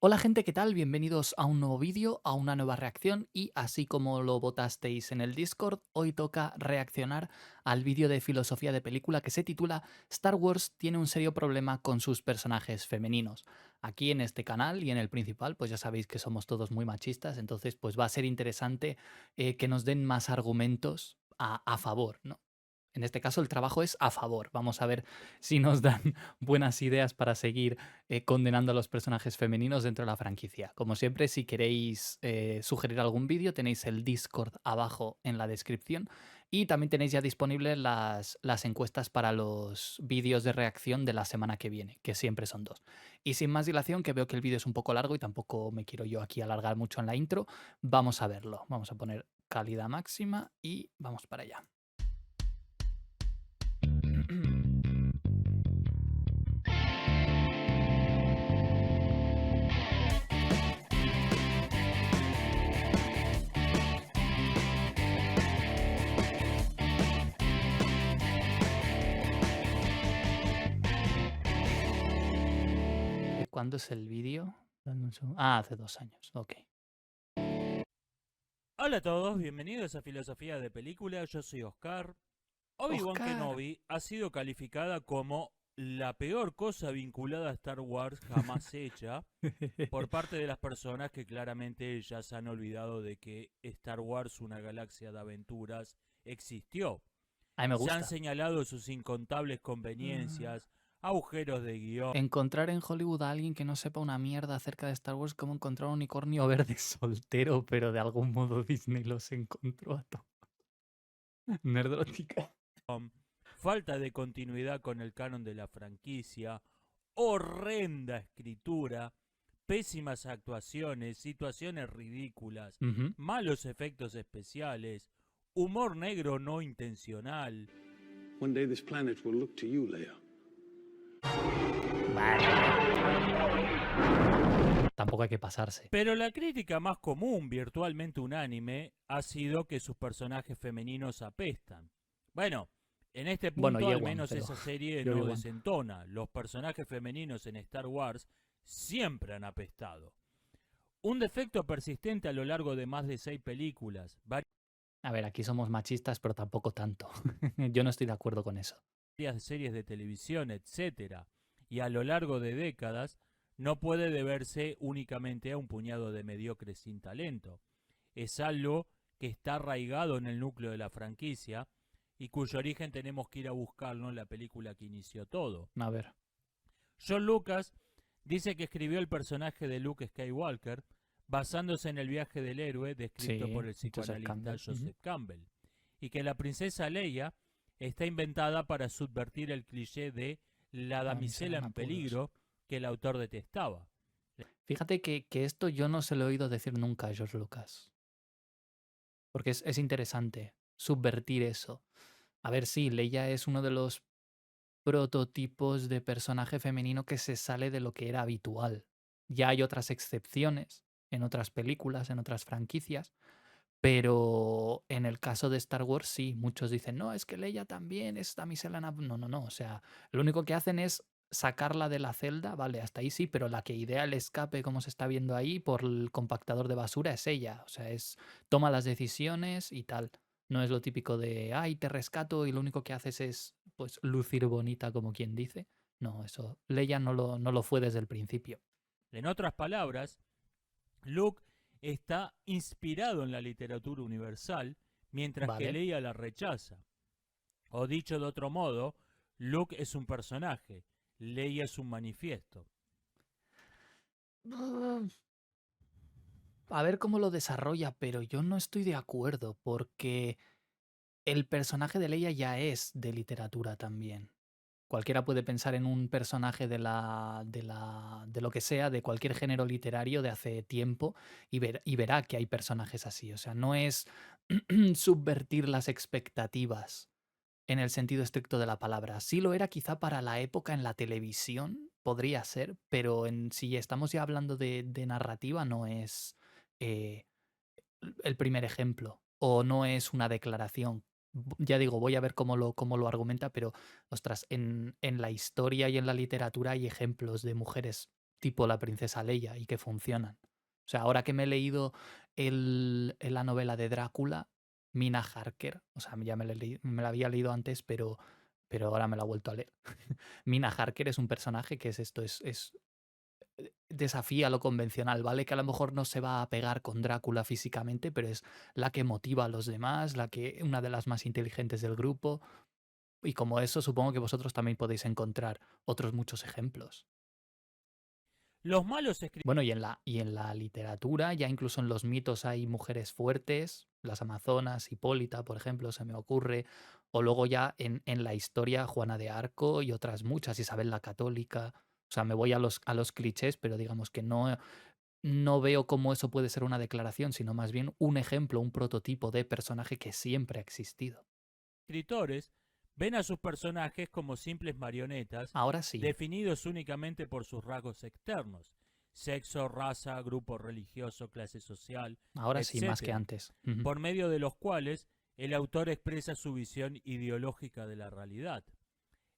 Hola gente, ¿qué tal? Bienvenidos a un nuevo vídeo, a una nueva reacción y así como lo votasteis en el Discord, hoy toca reaccionar al vídeo de filosofía de película que se titula Star Wars tiene un serio problema con sus personajes femeninos. Aquí en este canal y en el principal, pues ya sabéis que somos todos muy machistas, entonces pues va a ser interesante que nos den más argumentos a favor, ¿no? En este caso el trabajo es a favor. Vamos a ver si nos dan buenas ideas para seguir condenando a los personajes femeninos dentro de la franquicia. Como siempre, si queréis sugerir algún vídeo, tenéis el Discord abajo en la descripción y también tenéis ya disponibles las encuestas para los vídeos de reacción de la semana que viene, que siempre son dos. Y sin más dilación, que veo que el vídeo es un poco largo y tampoco me quiero yo aquí alargar mucho en la intro, vamos a verlo. Vamos a poner calidad máxima y vamos para allá. ¿De cuándo es el vídeo? Dame un segundo. Ah, hace 2 años. Ok. Hola a todos, bienvenidos a Filosofía de Película, yo soy Oscar. Obi-Wan Oscar. Kenobi ha sido calificada como la peor cosa vinculada a Star Wars jamás hecha por parte de las personas que claramente ya se han olvidado de que Star Wars, una galaxia de aventuras, existió. A mí me Se han gusta. señalado sus incontables conveniencias, agujeros de guión, Encontrar en Hollywood a alguien que no sepa una mierda acerca de Star Wars como encontrar un unicornio verde soltero, pero de algún modo Disney los encontró a todos. Nerdrótica. falta de continuidad con el canon de la franquicia, horrenda escritura, pésimas actuaciones, situaciones ridículas, Ujú. malos efectos especiales, humor negro no intencional. One day this planet will look to you, Leia. Tampoco hay que pasarse. Pero la crítica más común, virtualmente unánime, ha sido que sus personajes femeninos apestan. Bueno, en este Bueno, punto al Yewan, menos pero esa serie yo no Yewan. desentona. Los personajes femeninos en Star Wars siempre han apestado. Un defecto persistente a lo largo de más de 6 películas, A ver, aquí somos machistas, pero tampoco tanto. Yo no estoy de acuerdo con eso. varias series de televisión, etcétera, y a lo largo de décadas, no puede deberse únicamente a un puñado de mediocres sin talento. Es algo que está arraigado en el núcleo de la franquicia y cuyo origen tenemos que ir a buscarlo en la película que inició todo. A ver. John Lucas dice que escribió el personaje de Luke Skywalker basándose en el viaje del héroe descrito por Sí, el Joseph psicoanalista Campbell. Ujú. Joseph Campbell, y que la princesa Leia está inventada para subvertir el cliché de la La damisela damisela en en apuros. peligro que el autor detestaba. Fíjate que esto yo no se lo he oído decir nunca a George Lucas. Porque es interesante subvertir eso. A ver, sí, Leia es uno de los prototipos de personaje femenino que se sale de lo que era habitual. Ya hay otras excepciones en otras películas, en otras franquicias, pero en el caso de Star Wars sí, muchos dicen, no, es que Leia también es damisela en No, no, no, o sea, lo único que hacen es sacarla de la celda, vale, hasta ahí sí, pero la que idea el escape, como se está viendo ahí, por el compactador de basura es ella, o sea, toma las decisiones y tal. No es lo típico de, ay, te rescato y lo único que haces es, pues, lucir bonita, como quien dice. No, eso, Leia no lo fue desde el principio. En otras palabras, Luke está inspirado en la literatura universal, mientras que Vale. Leia la rechaza. O dicho de otro modo, Luke es un personaje, Leia es un manifiesto. A ver cómo lo desarrolla, pero yo no estoy de acuerdo, porque el personaje de Leia ya es de literatura también. Cualquiera puede pensar en un personaje de lo que sea, de cualquier género literario de hace tiempo, y verá que hay personajes así. O sea, no es subvertir las expectativas en el sentido estricto de la palabra. Sí lo era quizá para la época en la televisión, podría ser, pero si estamos ya hablando de narrativa, no es eh, el primer ejemplo o no es una declaración. Ya digo, voy a ver cómo lo argumenta, pero ostras, en la historia y en la literatura hay ejemplos de mujeres tipo la princesa Leia y que funcionan. O sea, ahora que me he leído la novela de Drácula, Mina Harker, o sea, ya me la había leído antes, pero ahora me la he vuelto a leer. Mina Harker es un personaje que es esto, desafía lo convencional, ¿vale? Que a lo mejor no se va a pegar con Drácula físicamente, pero es la que motiva a los demás, una de las más inteligentes del grupo. Y como eso, supongo que vosotros también podéis encontrar otros muchos ejemplos. Los malos escritores Bueno, y en la literatura, ya incluso en los mitos hay mujeres fuertes, las amazonas, Hipólita, por ejemplo, se me ocurre, o luego ya en la historia Juana de Arco y otras muchas, Isabel la Católica. O sea, me voy a los clichés, pero digamos que no veo cómo eso puede ser una declaración, sino más bien un ejemplo, un prototipo de personaje que siempre ha existido. ven a sus personajes como simples marionetas, Ahora sí, definidos únicamente por sus rasgos externos: sexo, raza, grupo religioso, clase social, ahora sí, más que etc., antes. Ujú. por medio de los cuales el autor expresa su visión ideológica de la realidad.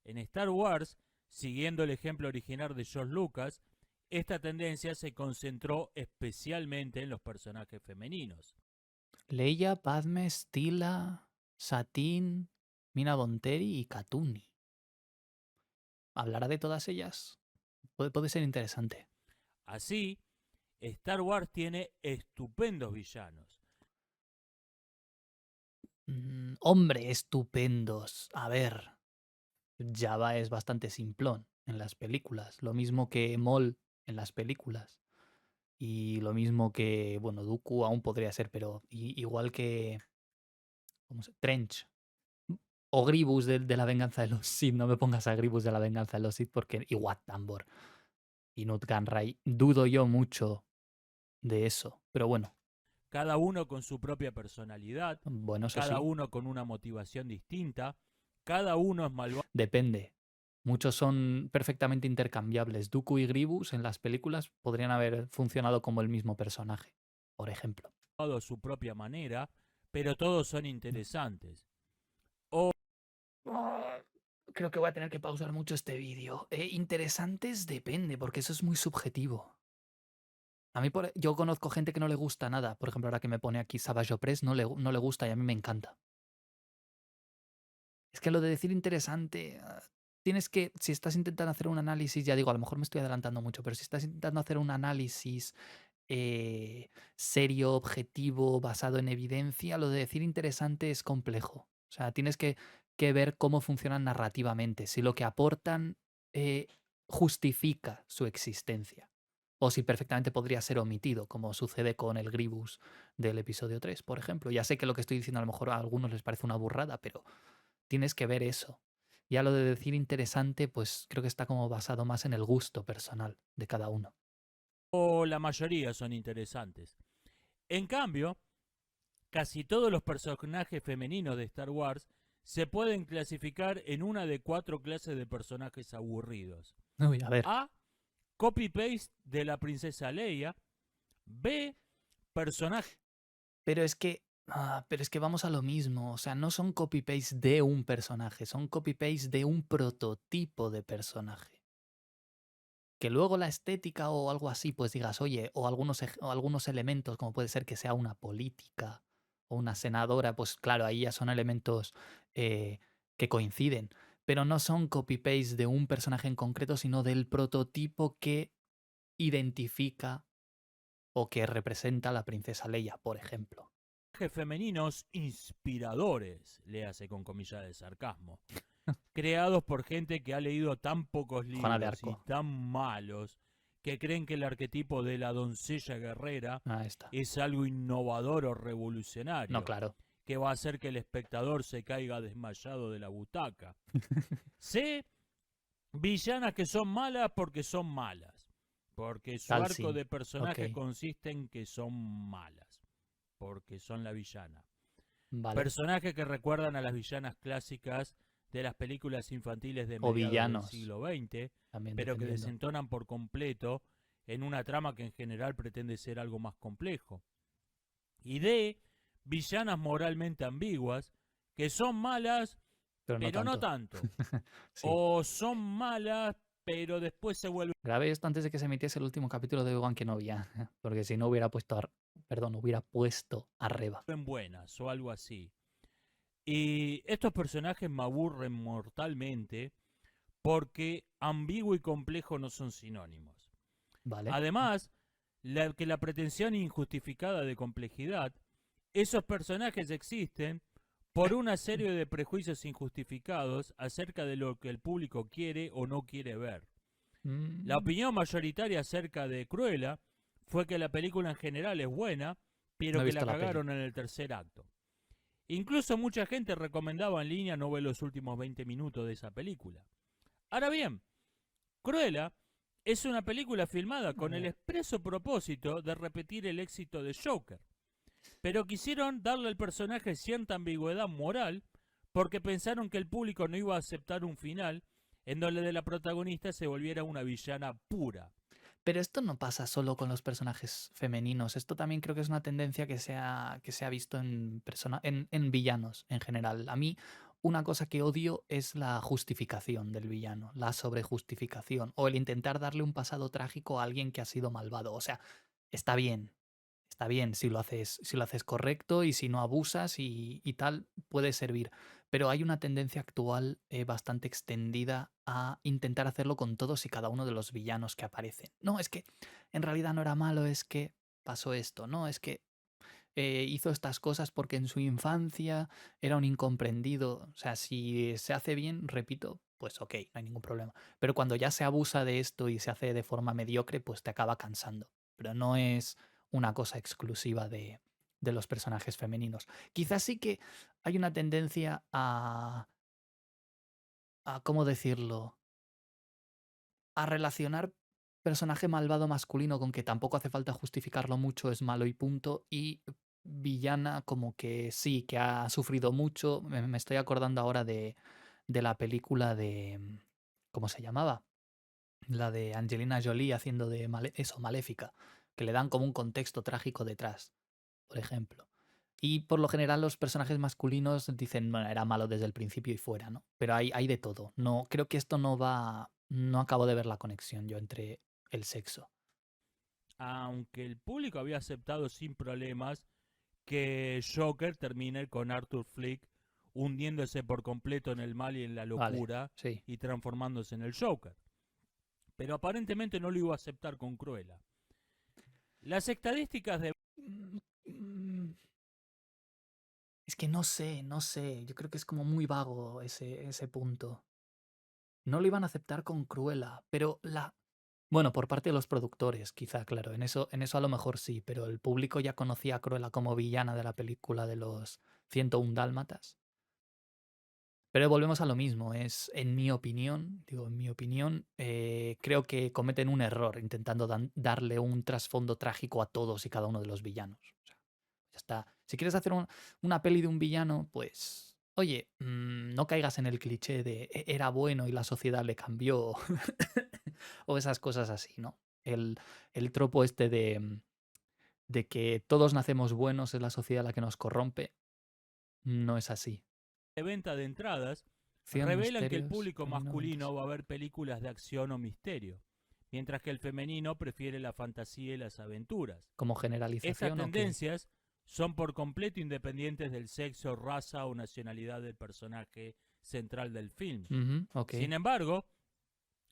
En Star Wars, siguiendo el ejemplo original de George Lucas, esta tendencia se concentró especialmente en los personajes femeninos. Leia, Padme, Stila, Satine, Mina Bonteri y Katuni. ¿Hablará de todas ellas? Puede ser interesante. Así, Star Wars tiene estupendos villanos. Hombre, estupendos. A ver, Jabba es bastante simplón en las películas. Lo mismo que Maul en las películas. Y lo mismo que, bueno, Dooku aún podría ser, pero igual que Trench. O Gribus de la venganza de los Sith. No me pongas a Gribus de la venganza de los Sith porque. Y Wat Tambor. Y Nut Gunray. Dudo yo mucho de eso. Pero bueno, Cada uno con su propia personalidad, bueno, eso cada sí. uno con una motivación distinta, cada uno es malvado. Depende. Muchos son perfectamente intercambiables. Dooku y Gribus en las películas podrían haber funcionado como el mismo personaje, por ejemplo. A su propia manera, pero todos son interesantes. Creo que voy a tener que pausar mucho este vídeo. Interesantes depende, porque eso es muy subjetivo. A mí, yo conozco gente que no le gusta nada. Por ejemplo, ahora que me pone aquí Savage Opress, no le gusta y a mí me encanta. Es que lo de decir interesante, tienes que, si estás intentando hacer un análisis, ya digo, a lo mejor me estoy adelantando mucho, pero si estás intentando hacer un análisis serio, objetivo, basado en evidencia, lo de decir interesante es complejo. O sea, tienes que ver cómo funcionan narrativamente, si lo que aportan justifica su existencia. O si perfectamente podría ser omitido, como sucede con el Gribus del episodio 3, por ejemplo. Ya sé que lo que estoy diciendo a lo mejor a algunos les parece una burrada, pero tienes que ver eso. Ya lo de decir interesante, pues creo que está como basado más en el gusto personal de cada uno. O la mayoría son interesantes. En cambio, casi todos los personajes femeninos de Star Wars se pueden clasificar en una de 4 clases de personajes aburridos. Uy, a ver. A. Copy-paste de la princesa Leia. B. Personaje Pero es que vamos a lo mismo. O sea, no son copy-paste de un personaje, son copy-paste de un prototipo de personaje. Que luego la estética o algo así, pues digas, oye, o algunos elementos, como puede ser que sea una política o una senadora, pues claro, ahí ya son elementos que coinciden. Pero no son copy-paste de un personaje en concreto, sino del prototipo que identifica o que representa a la princesa Leia, por ejemplo. femeninos inspiradores, léase con comillas de sarcasmo, creados por gente que ha leído tan pocos Juana de libros y Arco. tan malos que creen que el arquetipo de la doncella guerrera Ahí está. es algo innovador o No, revolucionario, claro. que va a hacer que el espectador se caiga desmayado de la butaca. C. Villanas que son malas porque son malas, porque su arco Talsin. de personaje Ok, consiste en que son malas, porque son la villana. vale. Personajes que recuerdan a las villanas clásicas de las películas infantiles de O mediados del villanos, siglo XX, también pero que dependiendo. desentonan por completo en una trama que en general pretende ser algo más complejo. Y D. Villanas moralmente ambiguas, que son malas, Pero no pero no tanto. tanto. Sí. O son malas, pero después se vuelven Grabé esto antes de que se emitiese el último capítulo de Obi-Wan Kenobi, porque si no hubiera puesto a Reba. buenas o algo así. Y estos personajes me aburren mortalmente porque ambiguo y complejo no son sinónimos. Vale. Además, que la pretensión injustificada de complejidad, esos personajes existen por una serie de prejuicios injustificados acerca de lo que el público quiere o no quiere ver. La Mm, opinión mayoritaria acerca de Cruella fue que la película en general es buena, no pero he que visto la la peli. cagaron en el tercer acto. Incluso mucha gente recomendaba en línea no ver los últimos 20 minutos de esa película. Ahora bien, Cruella es una película filmada A con el ver. expreso propósito de repetir el éxito de Joker, pero quisieron darle al personaje cierta ambigüedad moral porque pensaron que el público no iba a aceptar un final en donde de la protagonista se volviera una villana pura. Pero esto no pasa solo con los personajes femeninos. Esto también creo que es una tendencia que se ha visto en villanos en general. A mí, una cosa que odio es la justificación del villano, la sobrejustificación, o el intentar darle un pasado trágico a alguien que ha sido malvado. O sea, está bien. Está bien si lo haces correcto y si no abusas y tal, puede servir. Pero hay una tendencia actual bastante extendida a intentar hacerlo con todos y cada uno de los villanos que aparecen. No, es que en realidad no era malo, es que pasó esto, no, es que hizo estas cosas porque en su infancia era un incomprendido. O sea, si se hace bien, repito, pues ok, no hay ningún problema. Pero cuando ya se abusa de esto y se hace de forma mediocre, pues te acaba cansando. Pero no es una cosa exclusiva de los personajes femeninos. Quizás sí que hay una tendencia ¿cómo decirlo? A relacionar personaje malvado masculino con que tampoco hace falta justificarlo mucho, es malo y punto, y villana como que sí, que ha sufrido mucho. Me estoy acordando ahora de la película de... ¿Cómo se llamaba? La de Angelina Jolie haciendo de Maléfica, que le dan como un contexto trágico detrás, por ejemplo. Y por lo general los personajes masculinos dicen, bueno, era malo desde el principio y fuera, ¿no? Pero hay de todo. No, creo que esto no va. No acabo de ver la conexión yo entre el sexo. Aunque el público había aceptado sin problemas que Joker termine con Arthur Flick hundiéndose por completo en el mal y en la Vale, locura sí. y transformándose en el Joker. Pero aparentemente no lo iba a aceptar con Cruella. Las estadísticas de Mm, mm, Es que no sé. Yo creo que es como muy vago ese punto. No lo iban a aceptar con Cruella, pero la. Bueno, por parte de los productores, quizá, claro. En eso a lo mejor sí, pero el público ya conocía a Cruella como villana de la película de los 101 Dálmatas. Pero volvemos a lo mismo, en mi opinión, creo que cometen un error intentando darle un trasfondo trágico a todos y cada uno de los villanos. O sea, ya está. Si quieres hacer una peli de un villano, pues, oye, no caigas en el cliché de era bueno y la sociedad le cambió o esas cosas así, ¿no? El tropo este de que todos nacemos buenos, es la sociedad la que nos corrompe, no es así. venta de entradas Acción, revelan que el misterios, público femenino, masculino fantasía. va a ver películas de acción o misterio, mientras que el femenino prefiere la fantasía y las aventuras. ¿Como Estas generalización o qué? tendencias son por completo independientes del sexo, raza o nacionalidad del personaje central del film. Ujú, ok. Sin embargo,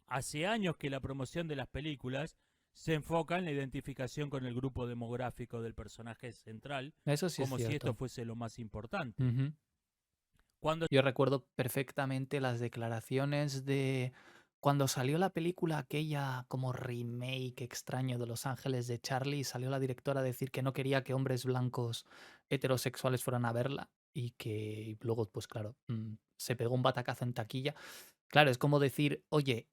hace años que la promoción de las películas se enfoca en la identificación con el grupo demográfico del personaje central, Eso sí es como si esto cierto. fuese lo más importante. Ujú. Cuando Yo recuerdo perfectamente las declaraciones de cuando salió la película aquella como remake extraño de Los Ángeles de Charlie, salió la directora a decir que no quería que hombres blancos heterosexuales fueran a verla y que luego, pues claro, se pegó un batacazo en taquilla. Claro, es como decir, oye,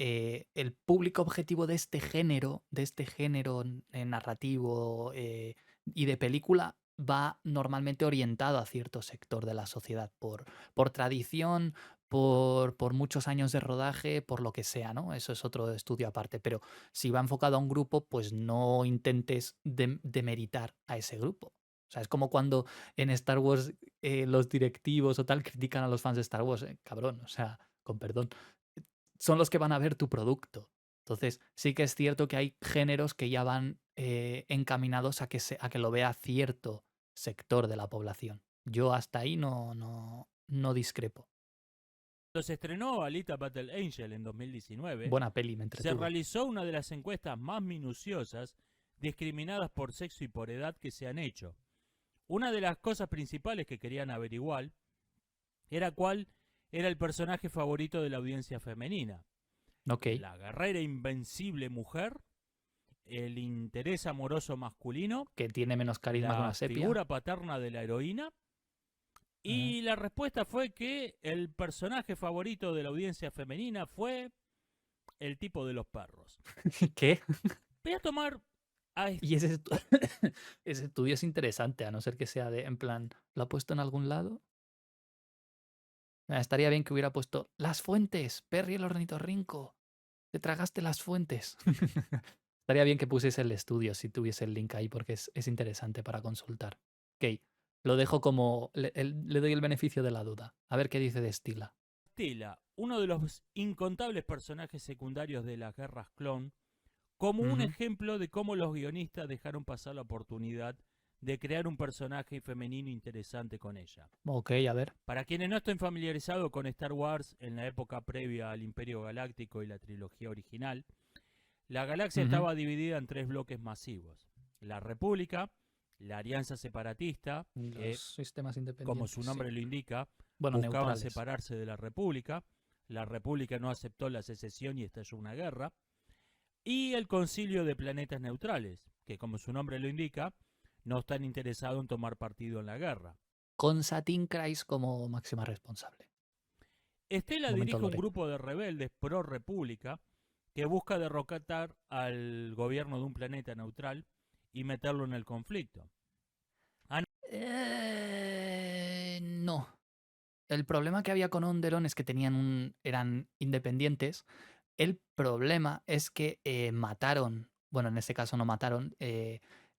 el público objetivo de este género narrativo y de película va normalmente orientado a cierto sector de la sociedad por tradición, por muchos años de rodaje, por lo que sea, ¿no? Eso es otro estudio aparte. Pero si va enfocado a un grupo, pues no intentes demeritar a ese grupo. O sea, es como cuando en Star Wars los directivos o tal critican a los fans de Star Wars, cabrón, o sea, con perdón. son los que van a ver tu producto. Entonces, sí que es cierto que hay géneros que ya van encaminados a que lo vea cierto sector de la población. Yo hasta ahí no discrepo. Cuando se estrenó Alita Battle Angel en 2019, Buena peli, me se entretuvo. realizó una de las encuestas más minuciosas discriminadas por sexo y por edad que se han hecho. Una de las cosas principales que querían averiguar era cuál era el personaje favorito de la audiencia femenina. Ok. La guerrera invencible mujer, el interés amoroso masculino, Que tiene menos carisma que la una sepia. figura paterna de la heroína. Y la respuesta fue que el personaje favorito de la audiencia femenina fue el tipo de los perros. ¿Qué? Voy a tomar a Y ese estudio es interesante, a no ser que sea en plan, ¿lo ha puesto en algún lado? Estaría bien que hubiera puesto las fuentes, Perry el ornitorrinco. Te tragaste las fuentes. Estaría bien que pusiese el estudio si tuviese el link ahí porque es interesante para consultar. Ok, lo dejo como... Le doy el beneficio de la duda. A ver qué dice de Stila. Stila, uno de los incontables personajes secundarios de las guerras clon, como un ejemplo de cómo los guionistas dejaron pasar la oportunidad de crear un personaje femenino interesante con ella. Ok, a ver. Para quienes no estén familiarizados con Star Wars en la época previa al Imperio Galáctico y la trilogía original, la galaxia estaba dividida en 3 bloques masivos. La República, la Alianza Separatista, que, Los sistemas independientes. como su nombre sí. lo indica, Bueno, buscaban neutrales. separarse de la República. La República no aceptó la secesión y estalló una guerra. Y el Concilio de Planetas Neutrales, que como su nombre lo indica, no están interesados en tomar partido en la guerra. Con Satin Kreis como máxima responsable. Stella Momento dirige un lore. grupo de rebeldes pro-república que busca derrocar al gobierno de un planeta neutral y meterlo en el conflicto. No. El problema que había con Onderon es que eran independientes. El problema es que mataron, bueno, en este caso no mataron,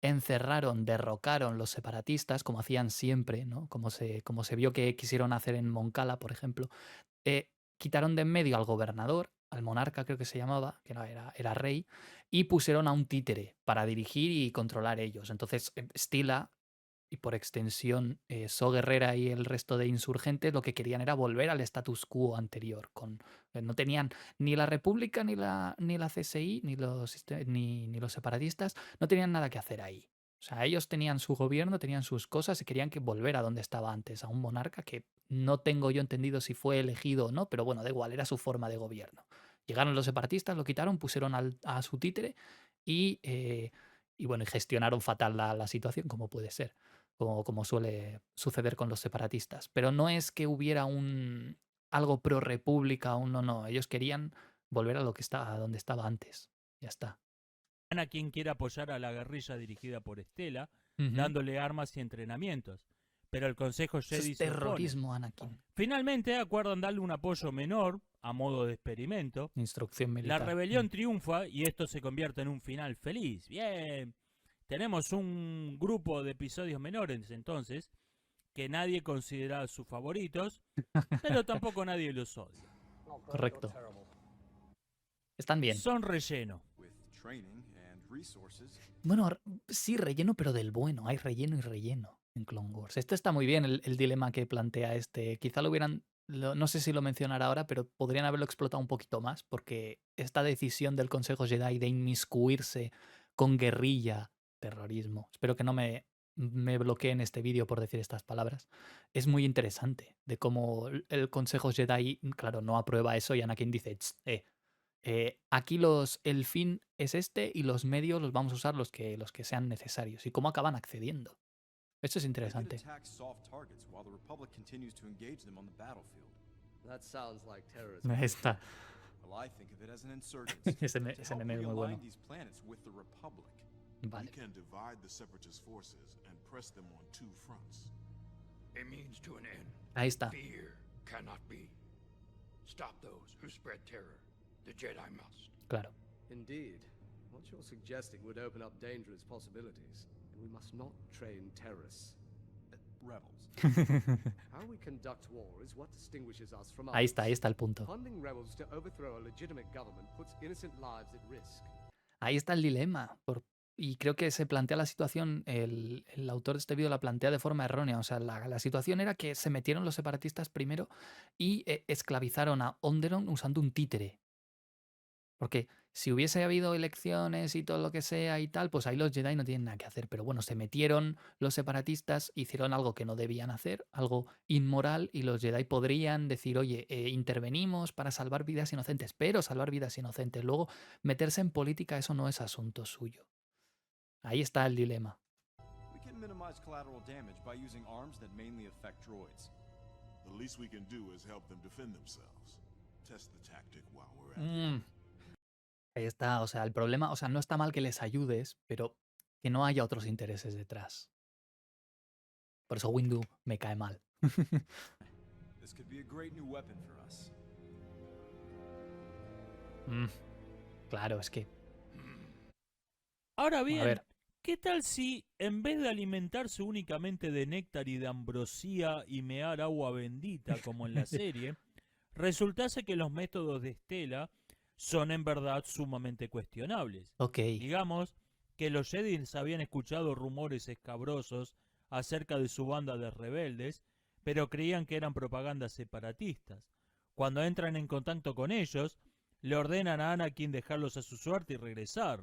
encerraron, derrocaron los separatistas, como hacían siempre, ¿no? Como se vio que quisieron hacer en Moncala, por ejemplo. Quitaron de en medio al gobernador, al monarca creo que se llamaba, que no era rey, y pusieron a un títere para dirigir y controlar ellos. Entonces, Stila y por extensión So Guerrera y el resto de insurgentes lo que querían era volver al status quo anterior. No tenían ni la República, ni la CSI, ni los separatistas, no tenían nada que hacer ahí. O sea, ellos tenían su gobierno, tenían sus cosas y querían que volver a donde estaba antes, a un monarca que no tengo yo entendido si fue elegido o no, pero bueno, da igual, era su forma de gobierno. Llegaron los separatistas, lo quitaron, pusieron a su títere y bueno, y gestionaron fatal la situación, como puede ser, como suele suceder con los separatistas. Pero no es que hubiera algo pro república, no, ellos querían volver a donde estaba antes. Ya está. A quien quiere apoyar a la guerrilla dirigida por Stella, Ujú. dándole armas y entrenamientos. Pero el Consejo Eso Jedi es se opone. terrorismo, Anakin. Finalmente acuerdan darle un apoyo menor, a modo de experimento. Instrucción La militar. rebelión triunfa y esto se convierte en un final feliz. Bien, tenemos un grupo de episodios menores entonces, que nadie considera sus favoritos, pero tampoco nadie los odia. Correcto. Están bien. Son relleno. Bueno, sí, relleno, pero del bueno. Hay relleno y relleno en Clone Wars. Esto está muy bien, el dilema que plantea este. Quizá lo hubieran... no sé si lo mencionará ahora, pero podrían haberlo explotado un poquito más, porque esta decisión del Consejo Jedi de inmiscuirse con guerrilla, terrorismo, espero que no me bloqueen este vídeo por decir estas palabras, es muy interesante, de cómo el Consejo Jedi, claro, no aprueba eso y Anakin dice, aquí el fin es este y los medios los vamos a usar los que sean necesarios. Y cómo acaban accediendo. Esto es interesante. That sounds like terrorism. Ahí está. Well, I think of it as an insurgency Ese to ese help meme es muy realign bueno. these planets with the Republic. Vale. We can divide the Separatist forces and press them on 2 fronts. A means to an end. Ahí está. Fear cannot be. Stop those who spread terror. The Jedi must. Claro. Indeed. What you're suggesting would open up dangerous possibilities, and we must not train terrorists. rebels. How we conduct war is what distinguishes us from Ahí others. está el punto. Funding rebels to overthrow a legitimate government puts innocent lives at risk. Ahí está el dilema. Y creo que se plantea la situación, el autor de este vídeo la plantea de forma errónea. O sea, la situación era que se metieron los separatistas primero y esclavizaron a Onderon usando un títere. Porque si hubiese habido elecciones y todo lo que sea y tal, pues ahí los Jedi no tienen nada que hacer. Pero bueno, se metieron los separatistas, hicieron algo que no debían hacer, algo inmoral, y los Jedi podrían decir, oye, intervenimos para salvar vidas inocentes, pero salvar vidas inocentes. Luego, meterse en política, eso no es asunto suyo. Ahí está el dilema. We can minimize collateral damage by using arms that mainly affect droids. The least we can do is help them defend themselves. Test the tactic while we're at it. Ahí está, o sea, el problema, o sea, no está mal que les ayudes, pero que no haya otros intereses detrás. Por eso Windu me cae mal. This could be a great new weapon for us. Claro, es que, Ahora a bien, ver, ¿qué tal si en vez de alimentarse únicamente de néctar y de ambrosía y mear agua bendita como en la serie, resultase que los métodos de Estela son en verdad sumamente cuestionables? ok, Digamos que los Jedi habían escuchado rumores escabrosos acerca de su banda de rebeldes, pero creían que eran propagandas separatistas. Cuando entran en contacto con ellos, le ordenan a Anakin dejarlos a su suerte y regresar.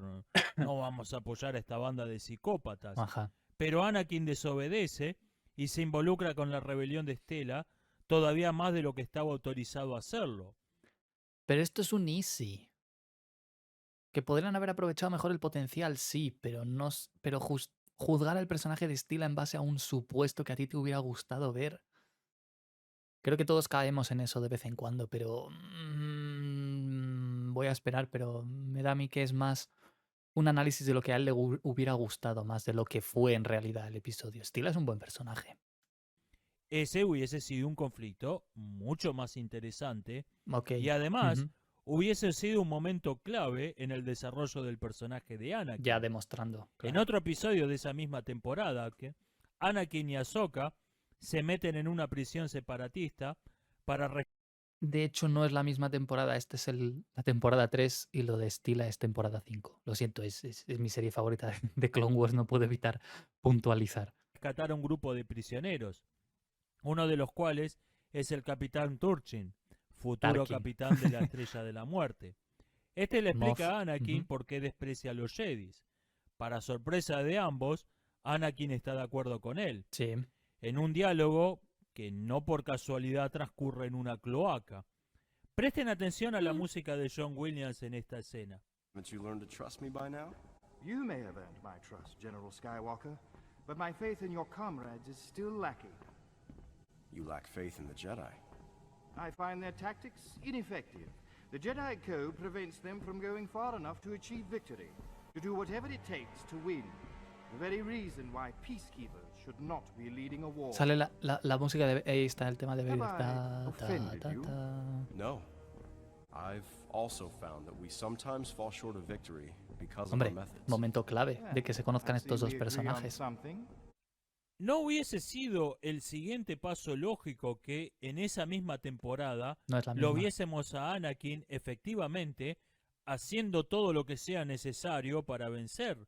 No vamos a apoyar a esta banda de psicópatas. ajá. Pero Anakin desobedece y se involucra con la rebelión de Estela todavía más de lo que estaba autorizado a hacerlo. Pero esto es un easy. Que podrían haber aprovechado mejor el potencial, sí, pero no, pero juzgar al personaje de Stila en base a un supuesto que a ti te hubiera gustado ver. Creo que todos caemos en eso de vez en cuando, pero voy a esperar, pero me da a mí que es más un análisis de lo que a él le hubiera gustado, más de lo que fue en realidad el episodio. Stila es un buen personaje. Ese hubiese sido un conflicto mucho más interesante Ok. y además Ujú. hubiese sido un momento clave en el desarrollo del personaje de Anakin. Ya demostrando. En claro. otro episodio de esa misma temporada, que Anakin y Ahsoka se meten en una prisión separatista para De hecho, no es la misma temporada. Esta es la temporada 3 y lo de Stila es temporada 5. Lo siento, es mi serie favorita de Clone Wars. No puedo evitar puntualizar. rescatar a un grupo de prisioneros, uno de los cuales es el capitán Turchin, futuro Tarkin. capitán de la Estrella de la Muerte. Este le Moff. explica a Anakin Ujú. por qué desprecia a los Jedis. Para sorpresa de ambos, Anakin está de acuerdo con él, Sí. en un diálogo que no por casualidad transcurre en una cloaca. Presten atención a la música de John Williams en esta escena. Haven't you learned to trust me by now? You may have earned my trust, General Skywalker, but my faith in your comrades is still lacking. You lack faith in the Jedi. I find their tactics ineffective. The Jedi Code prevents them from going far enough to achieve victory, to do whatever it takes to win. The very reason why peacekeepers should not be leading a war. Sale la música de... Ahí está el tema de Vader. Have I Ta, offended ta, you? ta. No. I've also found that we sometimes fall short of victory because of Hombre, our methods. momento clave de que se conozcan I see estos dos we agree on personajes. something. ¿No hubiese sido el siguiente paso lógico que en esa misma temporada No es la lo misma. viésemos a Anakin efectivamente haciendo todo lo que sea necesario para vencer?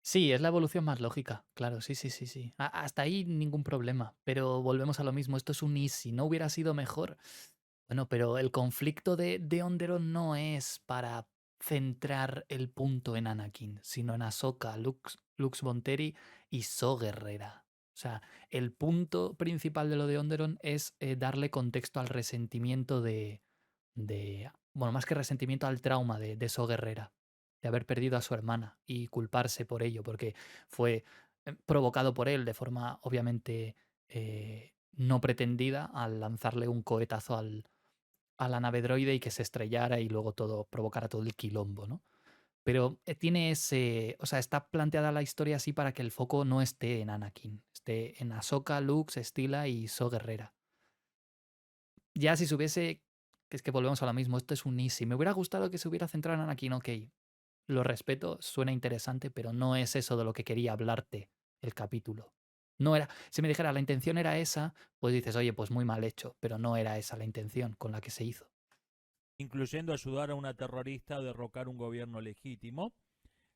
Sí, es la evolución más lógica, claro, sí, sí, sí, sí. Hasta ahí ningún problema, pero volvemos a lo mismo, esto es un easy, ¿no hubiera sido mejor? Bueno, pero el conflicto de Onderon no es para centrar el punto en Anakin, sino en Ahsoka, Lux Bonteri y So Guerrera. O sea, el punto principal de lo de Onderon es darle contexto al resentimiento bueno, más que resentimiento, al trauma de So Guerrera, de haber perdido a su hermana y culparse por ello, porque fue provocado por él de forma obviamente no pretendida al lanzarle un cohetazo a la nave droide y que se estrellara y luego provocara todo el quilombo, ¿no? Pero tiene ese, o sea, está planteada la historia así para que el foco no esté en Anakin, esté en Ahsoka, Luke, Stila y So Guerrera. Ya si se hubiese, que es que volvemos a lo mismo, esto es un easy. Me hubiera gustado que se hubiera centrado en Anakin, ok. lo respeto, suena interesante, pero no es eso de lo que quería hablarte el capítulo. No era, si me dijera la intención era esa, pues dices, oye, pues muy mal hecho, pero no era esa la intención con la que se hizo. Incluyendo ayudar a una terrorista a derrocar un gobierno legítimo.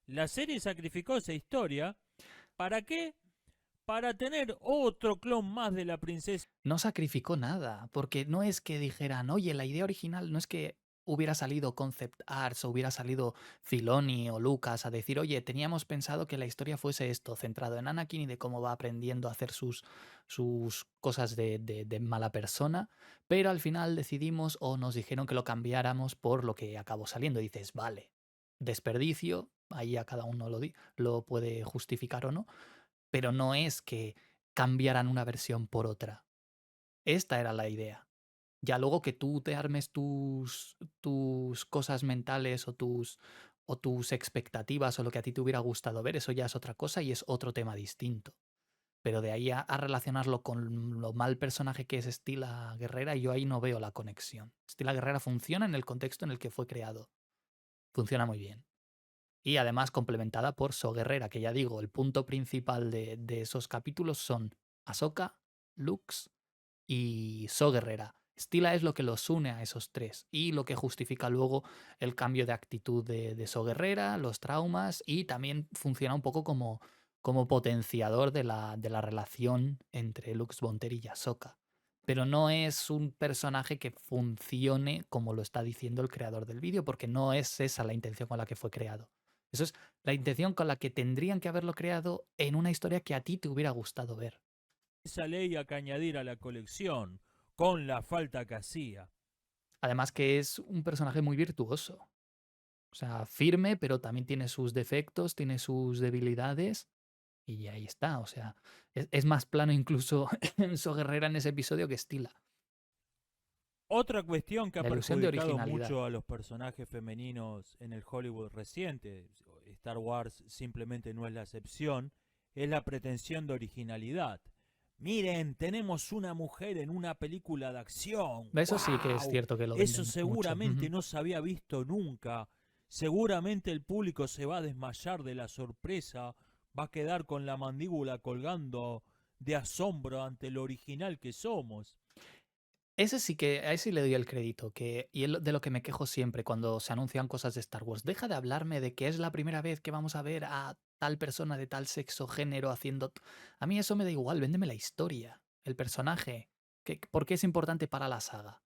La serie sacrificó esa historia. ¿Para qué? Para tener otro clon más de la princesa. No sacrificó nada, porque no es que dijeran, oye, la idea original no es que hubiera salido Concept Arts o hubiera salido Filoni o Lucas a decir, oye, teníamos pensado que la historia fuese esto, centrado en Anakin y de cómo va aprendiendo a hacer sus cosas de mala persona, pero al final decidimos o nos dijeron que lo cambiáramos por lo que acabó saliendo. Y dices, vale, desperdicio, ahí a cada uno lo puede justificar o no, pero no es que cambiaran una versión por otra. Esta era la idea. Ya luego que tú te armes tus cosas mentales o tus expectativas o lo que a ti te hubiera gustado ver, eso ya es otra cosa y es otro tema distinto. Pero de ahí a relacionarlo con lo mal personaje que es Estila Guerrera, yo ahí no veo la conexión. Estila Guerrera funciona en el contexto en el que fue creado. Funciona muy bien. Y además complementada por So Guerrera, que ya digo, el punto principal de esos capítulos son Ahsoka, Lux y So Guerrera. Stila es lo que los une a esos tres y lo que justifica luego el cambio de actitud de So Guerrera, los traumas y también funciona un poco como potenciador de la relación entre Lux Von Ter y Ahsoka. Pero no es un personaje que funcione como lo está diciendo el creador del vídeo, porque no es esa la intención con la que fue creado. Eso es la intención con la que tendrían que haberlo creado en una historia que a ti te hubiera gustado ver. Esa ley a que añadir a la colección, con la falta que hacía. Además que es un personaje muy virtuoso. O sea, firme, pero también tiene sus defectos, tiene sus debilidades. Y ahí está. O sea, es más plano incluso en So Guerrera en ese episodio que Stila. Otra cuestión que ha La ilusión de perjudicado originalidad. mucho a los personajes femeninos en el Hollywood reciente, Star Wars simplemente no es la excepción, es la pretensión de originalidad. Miren, tenemos una mujer en una película de acción. Eso sí que es ¡Guau! cierto que lo Eso venden seguramente mucho. no se había visto nunca. Seguramente el público se va a desmayar de la sorpresa, va a quedar con la mandíbula colgando de asombro ante lo original que somos. Ese sí que, a ese sí le doy el crédito, y es de lo que me quejo siempre cuando se anuncian cosas de Star Wars. Deja de hablarme de que es la primera vez que vamos a ver a tal persona de tal sexo, género, haciendo... A mí eso me da igual, véndeme la historia, el personaje, por qué es importante para la saga.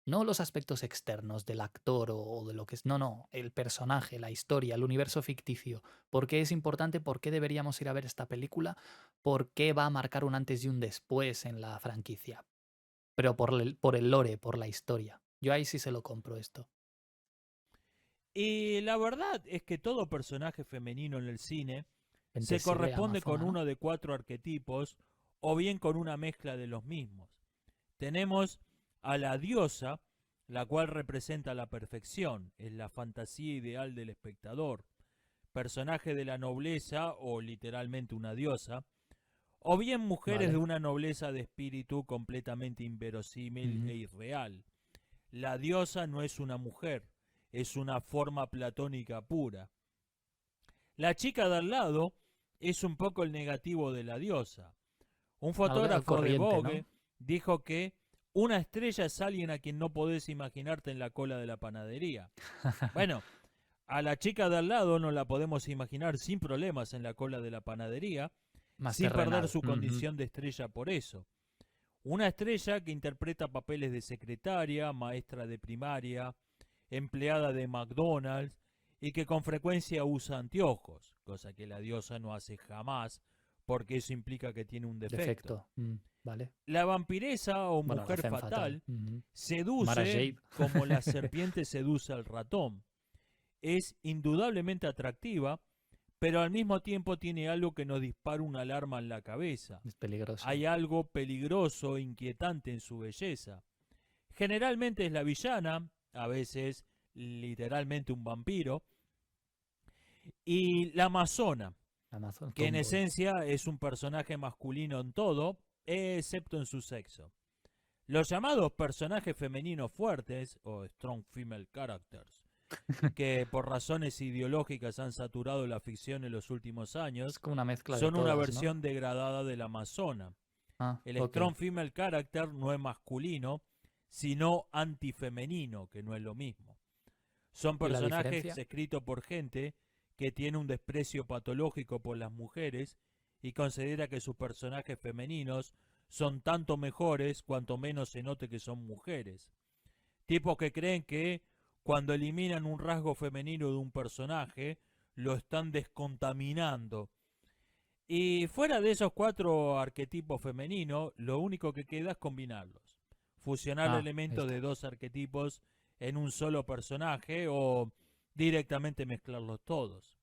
No los aspectos externos del actor o de lo que es... No, el personaje, la historia, el universo ficticio. ¿Por qué es importante? ¿Por qué deberíamos ir a ver esta película? ¿Por qué va a marcar un antes y un después en la franquicia? Pero por el lore, por la historia. Yo ahí sí se lo compro esto. Y la verdad es que todo personaje femenino en el cine se Pentesile, corresponde con Amazona, ¿no? uno de 4 arquetipos o bien con una mezcla de los mismos. Tenemos a la diosa, la cual representa la perfección, es la fantasía ideal del espectador, personaje de la nobleza o literalmente una diosa, o bien mujeres Vale. de una nobleza de espíritu completamente inverosímil Ujú. e irreal. La diosa no es una mujer, es una forma platónica pura. La chica de al lado es un poco el negativo de la diosa. Un Al fotógrafo de corriente, Vogue ¿no? dijo que una estrella es alguien a quien no podés imaginarte en la cola de la panadería. Bueno, a la chica de al lado no la podemos imaginar sin problemas en la cola de la panadería, Más sin perder terrenal. su Ujú. condición de estrella por eso. Una estrella que interpreta papeles de secretaria, maestra de primaria, empleada de McDonald's y que con frecuencia usa anteojos, cosa que la diosa no hace jamás porque eso implica que tiene un defecto. Defecto. Vale. La vampiresa o Bueno, la mujer femme fatal Ujú. Mara seduce Jade. como la serpiente seduce al ratón. Es indudablemente atractiva, pero al mismo tiempo tiene algo que nos dispara una alarma en la cabeza. Es peligroso. Hay algo peligroso, inquietante en su belleza. Generalmente es la villana, a veces literalmente un vampiro, y la amazona, Amazon que en Tomboy. esencia es un personaje masculino en todo, excepto en su sexo. Los llamados personajes femeninos fuertes, o strong female characters, que por razones ideológicas han saturado la ficción en los últimos Es años, como una mezcla de son una todas, ¿no? versión degradada de la amazona. Ah, El ok. strong female character no es masculino, sino antifemenino, que no es lo mismo. Son ¿Y la personajes diferencia? escritos por gente que tiene un desprecio patológico por las mujeres y considera que sus personajes femeninos son tanto mejores cuanto menos se note que son mujeres. Tipos que creen que cuando eliminan un rasgo femenino de un personaje, lo están descontaminando. Y fuera de esos 4 arquetipos femeninos, lo único que queda es combinarlos. Fusionar Ah, ahí elementos de está. 2 arquetipos en un solo personaje o directamente mezclarlos todos.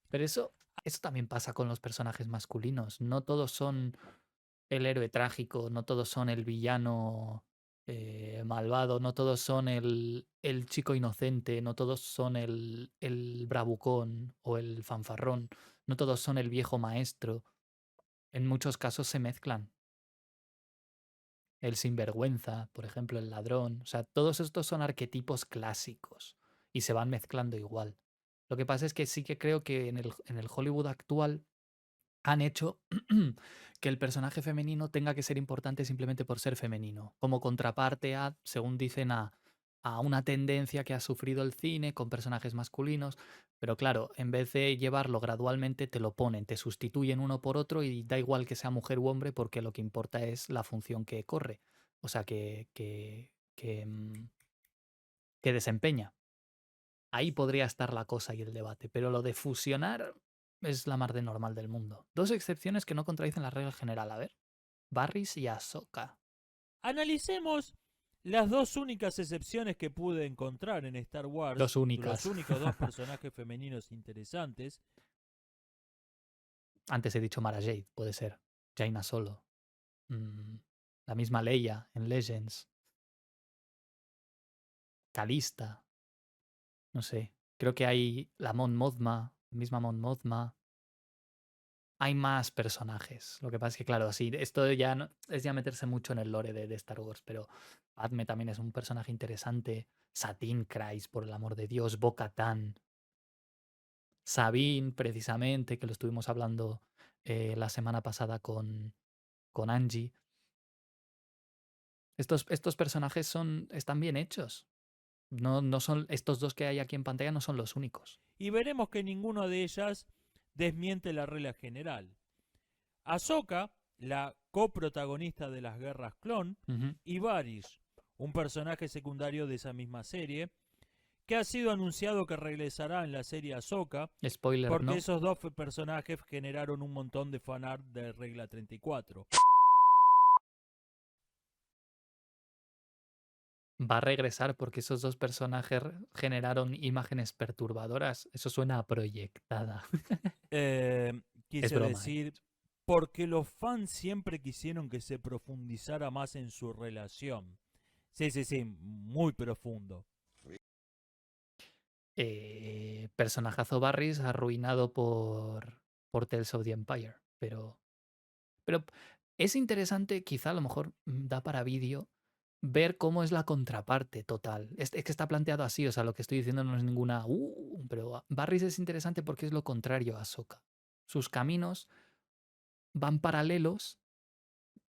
Pero eso también pasa con los personajes masculinos. No todos son el héroe trágico, no todos son el villano malvado, no todos son el chico inocente, no todos son el bravucón o el fanfarrón, no todos son el viejo maestro. En muchos casos se mezclan. El sinvergüenza, por ejemplo, el ladrón. O sea, todos estos son arquetipos clásicos y se van mezclando igual. Lo que pasa es que sí que creo que en el Hollywood actual han hecho que el personaje femenino tenga que ser importante simplemente por ser femenino, como contraparte a, según dicen, a una tendencia que ha sufrido el cine con personajes masculinos. Pero claro, en vez de llevarlo gradualmente, te lo ponen, te sustituyen uno por otro y da igual que sea mujer u hombre porque lo que importa es la función que corre, o sea, que desempeña. Ahí podría estar la cosa y el debate, pero lo de fusionar es la más de normal del mundo. 2 excepciones que no contradicen la regla general, a ver. Barris y Ahsoka. Analicemos las 2 únicas excepciones que pude encontrar en Star Wars. Dos únicas. Los únicos 2 personajes femeninos interesantes. Antes he dicho Mara Jade, puede ser. Jaina Solo. La misma Leia en Legends. Calista. No sé. Creo que hay la Mon Mothma, la misma Mon Mothma. Hay más personajes. Lo que pasa es que, claro, sí, esto ya es ya meterse mucho en el lore de Star Wars, pero Padme también es un personaje interesante. Satine Kryze, por el amor de Dios. Bo-Katan. Sabine, precisamente, que lo estuvimos hablando la semana pasada con Angie. Estos personajes están bien hechos. No son estos 2 que hay aquí en pantalla, no son los únicos. Y veremos que ninguna de ellas desmiente la regla general. Ahsoka, la coprotagonista de las guerras clon, y Varys, un personaje secundario de esa misma serie, que ha sido anunciado que regresará en la serie Ahsoka, Spoiler, porque ¿no? esos 2 personajes generaron un montón de fanart de regla 34. Va a regresar porque esos 2 personajes generaron imágenes perturbadoras. Eso suena a proyectada. Quise broma, decir, porque los fans siempre quisieron que se profundizara más en su relación. Sí, muy profundo. Personajazo Barris arruinado por Tales of the Empire. Pero es interesante, quizá a lo mejor da para vídeo, ver cómo es la contraparte total. Es que está planteado así, o sea, lo que estoy diciendo no es ninguna... pero Barris es interesante porque es lo contrario a Ahsoka. Sus caminos van paralelos.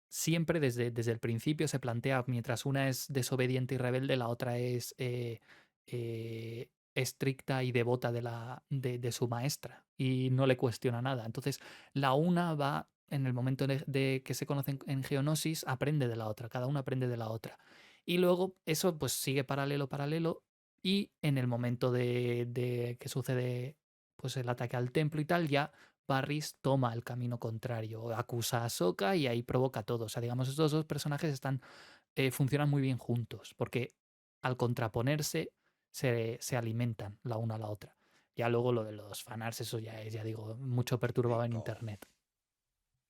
Siempre desde el principio se plantea, mientras una es desobediente y rebelde, la otra es estricta y devota de su maestra y no le cuestiona nada. Entonces, la una va, en el momento de que se conocen en Geonosis, aprende de la otra, cada una aprende de la otra. Y luego eso pues sigue paralelo y en el momento de que sucede pues el ataque al templo y tal, ya Barris toma el camino contrario, acusa a Ahsoka y ahí provoca todo. O sea, digamos, estos 2 personajes funcionan muy bien juntos, porque al contraponerse se alimentan la una a la otra. Ya luego lo de los fanarts, eso ya es, ya digo, mucho perturbado en internet.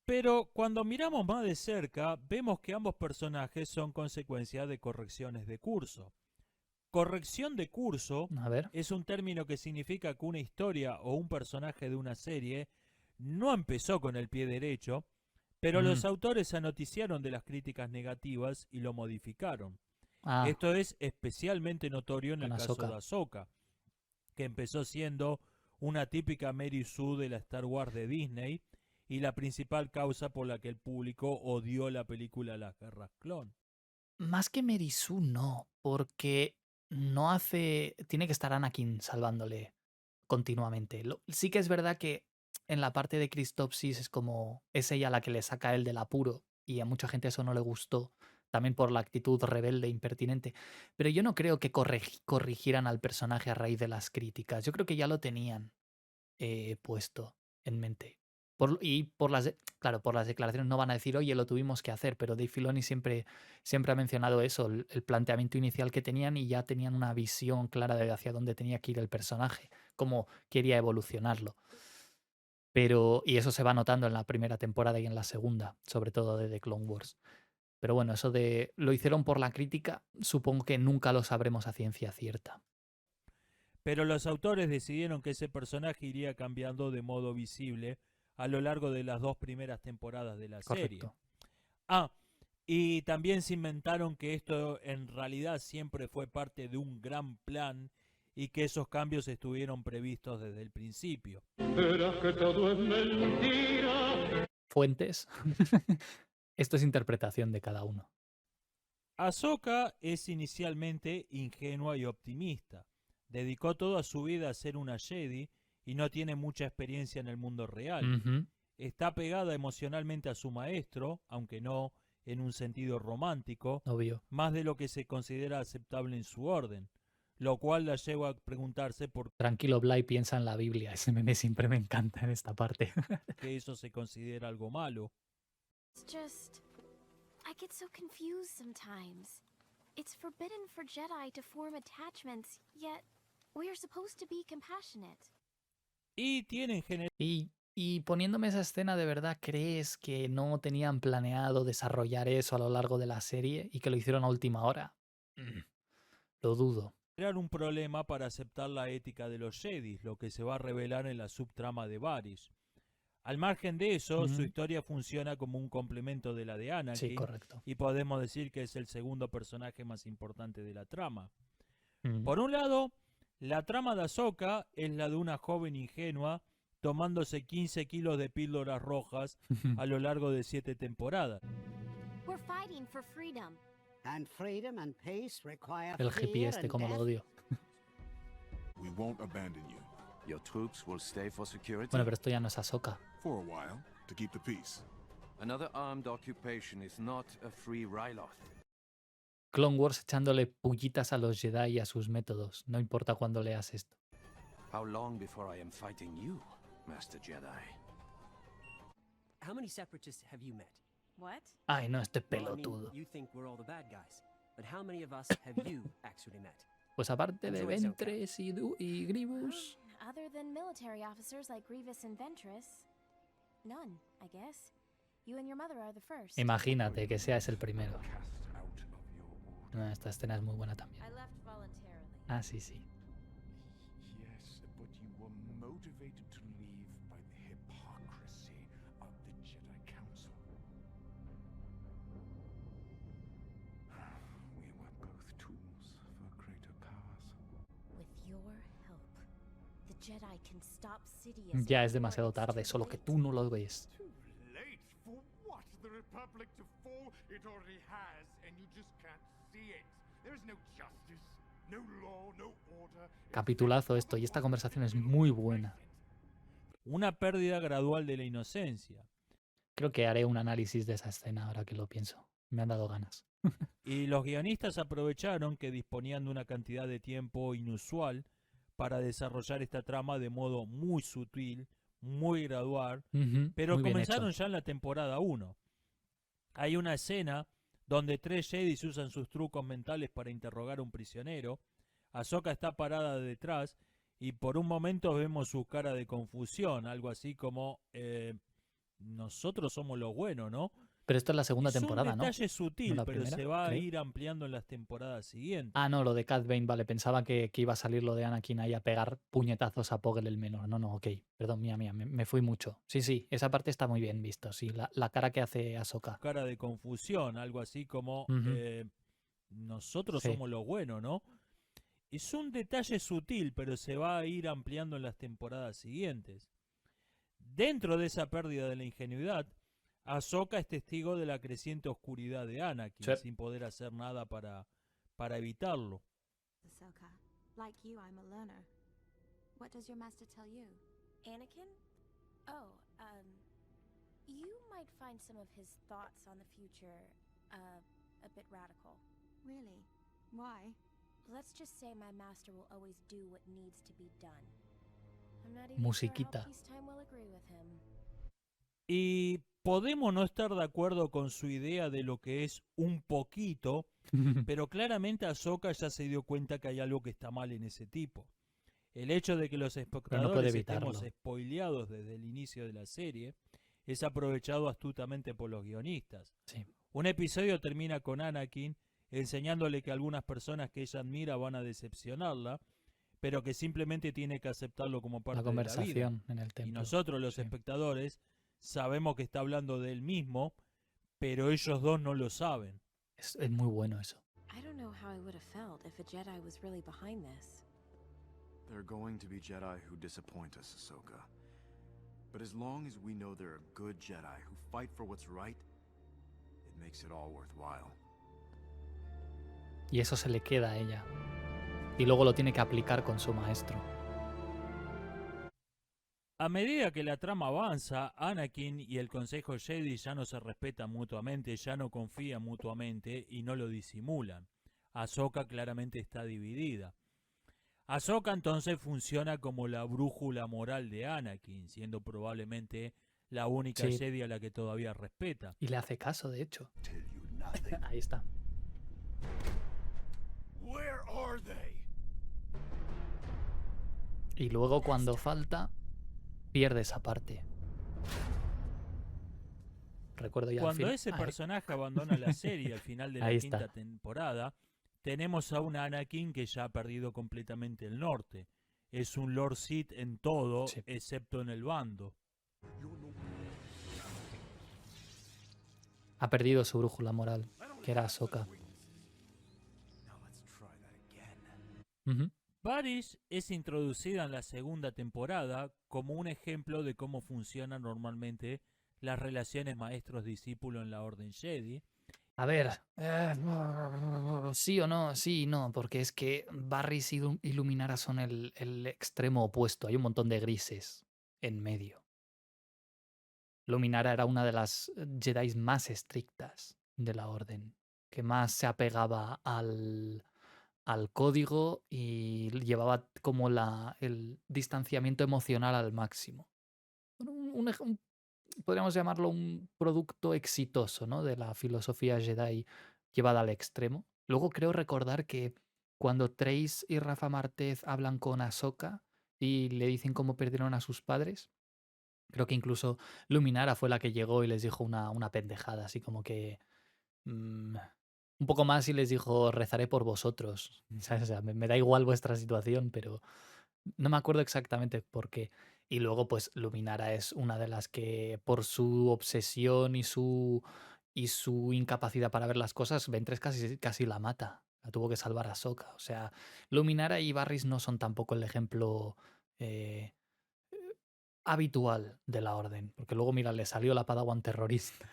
Pero cuando miramos más de cerca, vemos que ambos personajes son consecuencia de correcciones de curso. Corrección de curso A ver. es un término que significa que una historia o un personaje de una serie no empezó con el pie derecho, pero los autores se noticiaron de las críticas negativas y lo modificaron. Ah, Esto es especialmente notorio en con el caso Ahsoka. de Ahsoka, que empezó siendo una típica Mary Sue de la Star Wars de Disney y la principal causa por la que el público odió la película Las Guerras Clon. Más que Mary Sue, no, porque no hace. Tiene que estar Anakin salvándole continuamente. Sí que es verdad que en la parte de Christopsis es como. Es ella la que le saca a él del apuro y a mucha gente eso no le gustó. También por la actitud rebelde, impertinente. Pero yo no creo que corrigieran al personaje a raíz de las críticas. Yo creo que ya lo tenían puesto en mente. Y claro, por las declaraciones no van a decir, oye, lo tuvimos que hacer, pero Dave Filoni siempre ha mencionado eso, el planteamiento inicial que tenían y ya tenían una visión clara de hacia dónde tenía que ir el personaje, cómo quería evolucionarlo. Y eso se va notando en la primera temporada y en la segunda, sobre todo de The Clone Wars. Pero bueno, eso de lo hicieron por la crítica, supongo que nunca lo sabremos a ciencia cierta. Pero los autores decidieron que ese personaje iría cambiando de modo visible a lo largo de las 2 primeras temporadas de la serie. Correcto. Y también se inventaron que esto en realidad siempre fue parte de un gran plan y que esos cambios estuvieron previstos desde el principio. Fuentes. Esto es interpretación de cada uno. Ahsoka es inicialmente ingenua y optimista. Dedicó toda su vida a ser una Jedi y no tiene mucha experiencia en el mundo real. Ujú. Está pegada emocionalmente a su maestro, aunque no en un sentido romántico, Obvio. más de lo que se considera aceptable en su orden, lo cual la lleva a preguntarse por Tranquilo, Bly piensa en la Biblia. Ese meme siempre me encanta en esta parte. qué eso se considera algo malo. It's just, I get so confused sometimes. It's forbidden for Jedi to form attachments, yet we are supposed to be compassionate. Y tiene en general Y poniéndome esa escena, ¿de verdad crees que no tenían planeado desarrollar eso a lo largo de la serie y que lo hicieron a última hora? Lo dudo. un problema para aceptar la ética de los Jedi, lo que se va a revelar en la subtrama de Varys. Al margen de eso, su Ujú. historia funciona como un complemento de la de Sí, Anakin, correcto. y podemos decir que es el segundo personaje más importante de la trama. Mm. Por un lado, la trama de Ahsoka es la de una joven ingenua tomándose 15 kilos de píldoras rojas a lo largo de 7 temporadas. We're fighting for freedom. And freedom and peace require El hippie fear este, and como lo death. odio. We won't abandon you. Your troops will stay for security. Bueno, pero esto ya no es Ahsoka. For a while, to keep the peace. Another armed occupation is not a free Ryloth. Clone Wars echándole pullitas a los Jedi y a sus métodos. No importa cuándo leas esto. How long before I am fighting you, Master Jedi? How many separatists have you met? What? Ay, no, este Well, I mean, pelotudo. you think we're all the bad guys, but how many of us have you actually met? Pues aparte de Enjoy Ahsoka. Ventres y Grievous. Other than military officers like Grievous and Ventress, none, I guess. You and your mother are the first. Imagínate que seas el primero. No, esta escena es muy buena también. I left voluntarily. Ah, sí, sí. Yes, but you were motivated to leave by the hypocrisy of the Jedi Council. We were both tools for greater powers. With your help, the Jedi can stop Sidious. Ya es demasiado tarde, solo que tú no lo ves. Too late for what? The Republic to fall? It already has, and you just can't see it. There is no justice, no law, no order. Capitulazo esto, y esta conversación es muy buena. Una pérdida gradual de la inocencia. Creo que haré un análisis de esa escena ahora que lo pienso. Me han dado ganas. Y los guionistas aprovecharon que disponían de una cantidad de tiempo inusual para desarrollar esta trama de modo muy sutil, muy gradual, Ujú, pero muy bien comenzaron hecho. ya en la temporada 1. Hay una escena donde 3 Jedi usan sus trucos mentales para interrogar a un prisionero. Ahsoka está parada detrás y por un momento vemos su cara de confusión, algo así como nosotros somos los buenos, ¿no? Pero esto es la segunda Es un temporada, ¿no? detalle sutil, ¿No la pero primera? se va a Creo. ir ampliando en las temporadas siguientes. Ah, no, lo de Cad Bane, vale. Pensaba que iba a salir lo de Anakin ahí a pegar puñetazos a Poggle el menor. No, no, ok. Perdón, mía, me fui mucho. Sí, sí, esa parte está muy bien visto. Sí, la cara que hace Ahsoka. Cara de confusión, algo así como Ujú. nosotros Sí. somos los buenos, ¿no? Es un detalle sutil, pero se va a ir ampliando en las temporadas siguientes. Dentro de esa pérdida de la ingenuidad, Ahsoka es testigo de la creciente oscuridad de Anakin, Sí. sin poder hacer nada para evitarlo. Ahsoka, like you, I'm a learner. What does your master tell you? Anakin? Oh, you might find some of his thoughts on the future, a bit radical. Really? Why? Let's just say my master will always do what needs to be done. I'm not even Musiquita. sure how peacetime will agree with him. Y podemos no estar de acuerdo con su idea de lo que es un poquito, pero claramente Ahsoka ya se dio cuenta que hay algo que está mal en ese tipo. El hecho de que los puede espectadores evitarlo. estemos spoileados desde el inicio de la serie es aprovechado astutamente por los guionistas. Sí. Un episodio termina con Anakin enseñándole que algunas personas que ella admira van a decepcionarla, pero que simplemente tiene que aceptarlo como parte La de la vida. conversación en el templo. Y nosotros, los Sí. espectadores, sabemos que está hablando de él mismo, pero ellos dos no lo saben. Es muy bueno eso. I don't know how I would have felt if a Jedi was really behind this. There are going to be Jedi who disappoint us, Ahsoka. But as long as we know there are good Jedi who fight for what's right, it makes it all worthwhile. Y eso se le queda a ella. Y luego lo tiene que aplicar con su maestro. A medida que la trama avanza, Anakin y el Consejo Jedi ya no se respetan mutuamente, ya no confían mutuamente y no lo disimulan. Ahsoka claramente está dividida. Ahsoka entonces funciona como la brújula moral de Anakin, siendo probablemente la única Sí. Jedi a la que todavía respeta. Y le hace caso, de hecho. Ahí está. Where are they? Y luego cuando falta, pierde esa parte. Recuerdo ya al Cuando fin- ese Ahí. personaje abandona la serie al final de la Ahí quinta está. temporada, tenemos a un Anakin que ya ha perdido completamente el norte. Es un Lord Sith en todo, Sí. excepto en el bando. Ha perdido su brújula moral, que era Ahsoka. Ujú. Varys es introducida en la segunda temporada como un ejemplo de cómo funcionan normalmente las relaciones maestros-discípulo en la Orden Jedi. A ver, sí o no, sí y no, porque es que Varys y Luminara son el extremo opuesto. Hay un montón de grises en medio. Luminara era una de las Jedi más estrictas de la Orden, que más se apegaba al código y llevaba como el distanciamiento emocional al máximo. Podríamos llamarlo un producto exitoso, ¿no? De la filosofía Jedi llevada al extremo. Luego creo recordar que cuando Trace y Rafa Márquez hablan con Ahsoka y le dicen cómo perdieron a sus padres, creo que incluso Luminara fue la que llegó y les dijo una pendejada, así como que un poco más y les dijo, rezaré por vosotros. ¿Sabes? O sea, me da igual vuestra situación, pero no me acuerdo exactamente por qué. Y luego, pues, Luminara es una de las que, por su obsesión y su incapacidad para ver las cosas, Ventress casi la mata. La tuvo que salvar a Ahsoka. O sea, Luminara y Varys no son tampoco el ejemplo habitual de la Orden. Porque luego, mira, le salió la Padawan terrorista.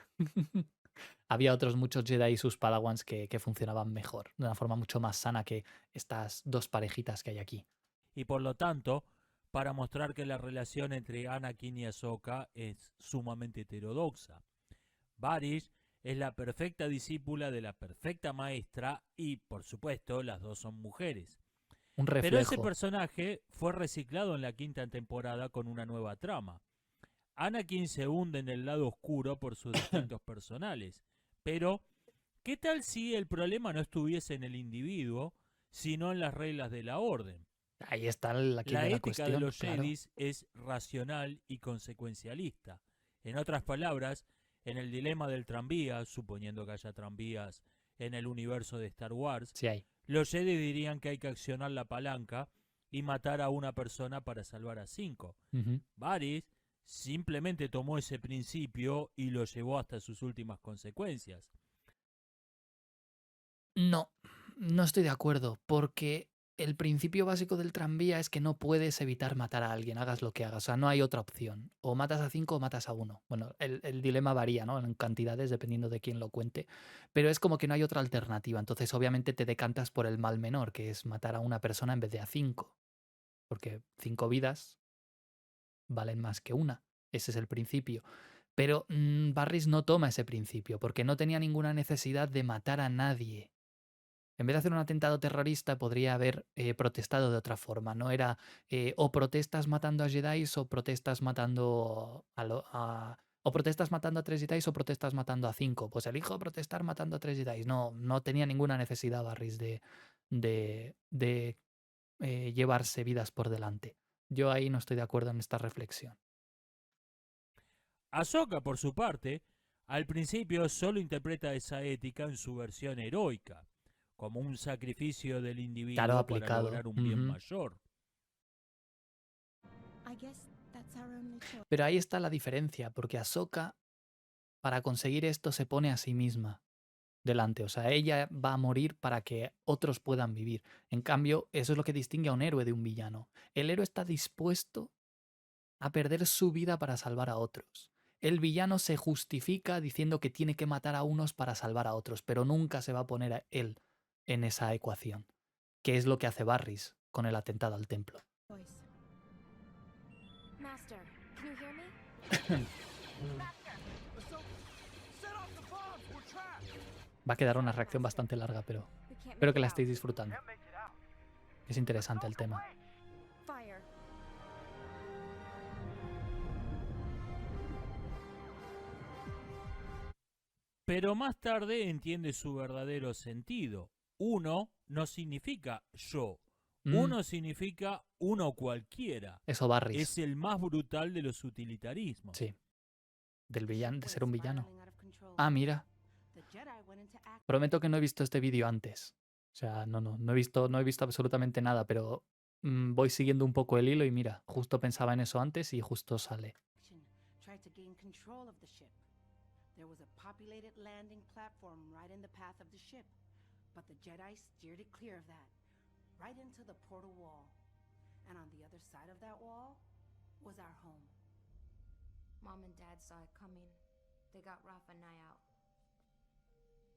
Había otros muchos Jedi y sus Padawans que funcionaban mejor, de una forma mucho más sana que estas dos parejitas que hay aquí. Y por lo tanto, para mostrar que la relación entre Anakin y Ahsoka es sumamente heterodoxa. Varys es la perfecta discípula de la perfecta maestra y, por supuesto, las dos son mujeres. Un Pero reflejo. ese personaje fue reciclado en la quinta temporada con una nueva trama. Anakin se hunde en el lado oscuro por sus distintos personales. Pero, ¿qué tal si el problema no estuviese en el individuo, sino en las reglas de la orden? Ahí está la La ética cuestión. de los claro. Jedis es racional y consecuencialista. En otras palabras, en el dilema del tranvía, suponiendo que haya tranvías en el universo de Star Wars, Sí hay. los Jedi dirían que hay que accionar la palanca y matar a una persona para salvar a 5. Ujú. Varys simplemente tomó ese principio y lo llevó hasta sus últimas consecuencias. No. No estoy de acuerdo, porque el principio básico del tranvía es que no puedes evitar matar a alguien, hagas lo que hagas. O sea, no hay otra opción. O matas a 5 o matas a uno. Bueno, el dilema varía, ¿no? En cantidades, dependiendo de quién lo cuente. Pero es como que no hay otra alternativa. Entonces, obviamente, te decantas por el mal menor, que es matar a una persona en vez de a 5. Porque 5 vidas valen más que una. Ese es el principio. Pero Barris no toma ese principio, porque no tenía ninguna necesidad de matar a nadie. En vez de hacer un atentado terrorista, podría haber protestado de otra forma. No era o protestas matando a Jedi o protestas matando o protestas matando a 3 Jedi o protestas matando a 5. Pues elijo protestar matando a 3 Jedi. No, no tenía ninguna necesidad Barris de llevarse vidas por delante. Yo ahí no estoy de acuerdo en esta reflexión. Ahsoka, por su parte, al principio solo interpreta esa ética en su versión heroica, como un sacrificio del individuo Claro, para aplicado. lograr un bien mayor. I guess that's our only choice. Pero ahí está la diferencia, porque Ahsoka, para conseguir esto, se pone a sí misma delante. O sea, ella va a morir para que otros puedan vivir. En cambio, eso es lo que distingue a un héroe de un villano. El héroe está dispuesto a perder su vida para salvar a otros. El villano se justifica diciendo que tiene que matar a unos para salvar a otros, pero nunca se va a poner a él en esa ecuación, que es lo que hace Barris con el atentado al templo. Master, can you hear me? Va a quedar una reacción bastante larga, pero espero que la estéis disfrutando. Es interesante el tema. Fire. Pero más tarde entiende su verdadero sentido. Uno no significa yo. Uno significa uno cualquiera. Eso Barris. Es el más brutal de los utilitarismos. Sí. Del villano, de ser un villano. Ah, mira. Prometo que no he visto este vídeo antes. O sea, no he visto absolutamente nada, pero voy siguiendo un poco el hilo y mira, justo pensaba en eso antes y justo sale. Tried to gain control of the ship. There was a populated landing platform right in the path of the ship, but the Jedi steered it clear of that, right into the portal wall. And on the other side of that wall was our home. Mom and Dad saw it coming. They got Rafa and I out.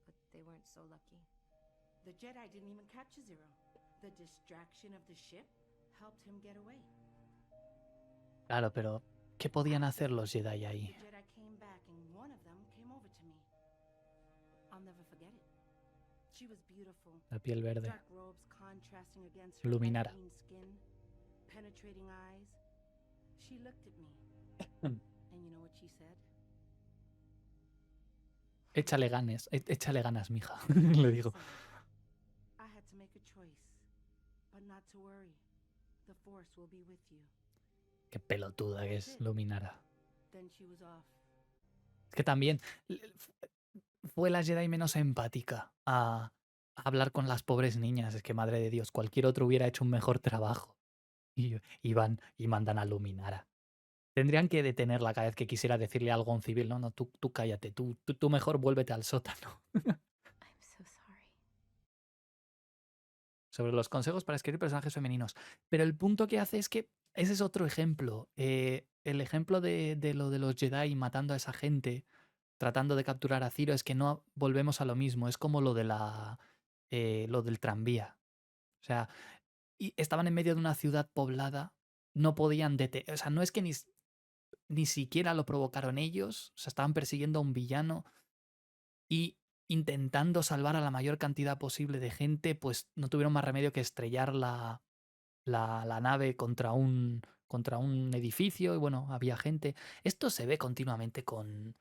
But they weren't so lucky. The Jedi didn't even capture Zero. The distraction of the ship helped him get away. Claro, pero ¿qué podían hacer los Jedi ahí? The Jedi came back and one of them came over to me. I'll never forget it. She was beautiful. La piel verde. Dark robes contrasting against her Luminara. clean skin, penetrating eyes. She looked at me. And you know what she said? Échale ganas, mija. Le digo. I had to make a choice, but not to worry. The Force will be with you. Qué pelotuda que es Luminara. Then she was off. Es que también fue la Jedi menos empática a hablar con las pobres niñas. Es que, madre de Dios, cualquier otro hubiera hecho un mejor trabajo. Y van y mandan a Luminara. Tendrían que detenerla cada vez que quisiera decirle algo a un civil. No, tú cállate, tú mejor vuélvete al sótano. I'm so sorry. Sobre los consejos para escribir personajes femeninos. Pero el punto que hace es que ese es otro ejemplo. El ejemplo de lo de los Jedi matando a esa gente, tratando de capturar a Ciro, es que no volvemos a lo mismo. Es como lo de lo del tranvía. O sea, estaban en medio de una ciudad poblada, no podían detener. O sea, no es que ni siquiera lo provocaron ellos. O sea, estaban persiguiendo a un villano y intentando salvar a la mayor cantidad posible de gente, pues no tuvieron más remedio que estrellar la nave contra un edificio y bueno, había gente. Esto se ve continuamente con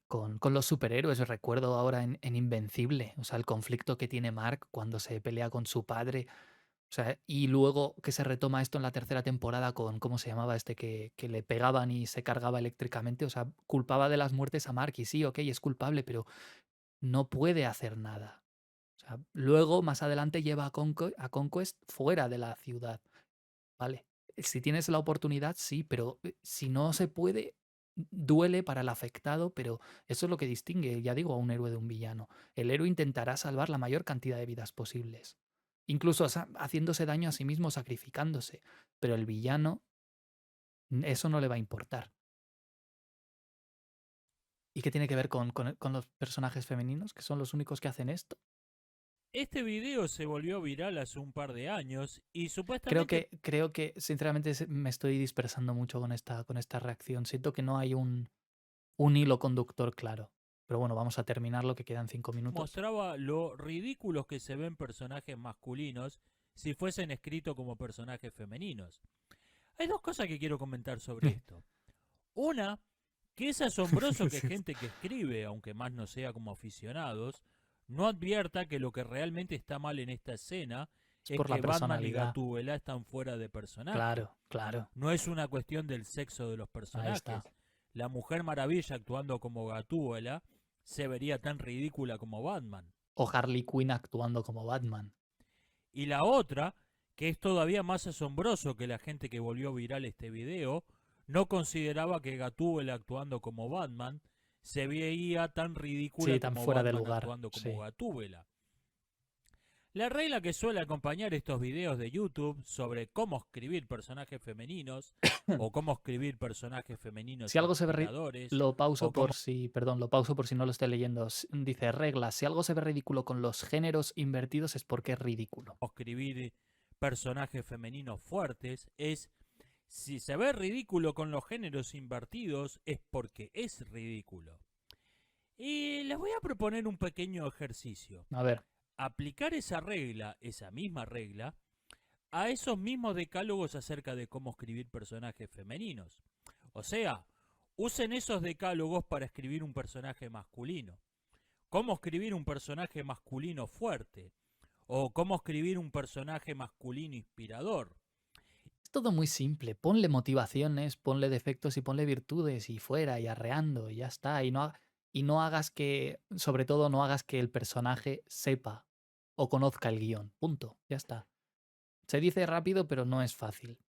los superhéroes. Recuerdo ahora en Invencible, o sea, el conflicto que tiene Mark cuando se pelea con su padre. O sea, y luego que se retoma esto en la tercera temporada con, ¿cómo se llamaba este? Que le pegaban y se cargaba eléctricamente. O sea, culpaba de las muertes a Mark y sí, ok, es culpable, pero no puede hacer nada. O sea, luego, más adelante, lleva a Conquest fuera de la ciudad. Vale, si tienes la oportunidad, sí, pero si no se puede, duele para el afectado, pero eso es lo que distingue, ya digo, a un héroe de un villano. El héroe intentará salvar la mayor cantidad de vidas posibles, incluso haciéndose daño a sí mismo, sacrificándose, pero el villano, eso no le va a importar. ¿Y qué tiene que ver con los personajes femeninos, que son los únicos que hacen esto? Este video se volvió viral hace un par de años y supuestamente... Creo que sinceramente me estoy dispersando mucho con esta reacción. Siento que no hay un hilo conductor claro. Pero bueno, vamos a terminarlo, que quedan 5 minutos. Mostraba lo ridículos que se ven personajes masculinos si fuesen escritos como personajes femeninos. Hay dos cosas que quiero comentar sobre esto. Una, que es asombroso que gente que escribe, aunque más no sea como aficionados, no advierta que lo que realmente está mal en esta escena es por la que Batman y personalidad. Gatúbela están fuera de personaje. Claro, claro. No es una cuestión del sexo de los personajes. La Mujer Maravilla actuando como Gatúbela se vería tan ridícula como Batman. O Harley Quinn actuando como Batman. Y la otra, que es todavía más asombroso que la gente que volvió viral este video, no consideraba que Gatúbela actuando como Batman se veía tan ridícula tan como fuera Batman de lugar, actuando como Gatúbela. La regla que suele acompañar estos videos de YouTube sobre cómo escribir personajes femeninos o cómo escribir personajes femeninos Si algo se ve inspiradores, lo pauso cómo por si no lo estoy leyendo. Dice regla, si algo se ve ridículo con los géneros invertidos es porque es ridículo. escribir personajes femeninos fuertes es, si se ve ridículo con los géneros invertidos es porque es ridículo. Y les voy a proponer un pequeño ejercicio. A ver. Aplicar esa misma regla, a esos mismos decálogos acerca de cómo escribir personajes femeninos. O sea, usen esos decálogos para escribir un personaje masculino. Cómo escribir un personaje masculino fuerte. O cómo escribir un personaje masculino inspirador. Es todo muy simple. Ponle motivaciones, ponle defectos y ponle virtudes y fuera y arreando y ya está. Y no hagas que, sobre todo, no hagas que el personaje sepa o conozca el guión. Punto. Ya está. Se dice rápido, pero no es fácil.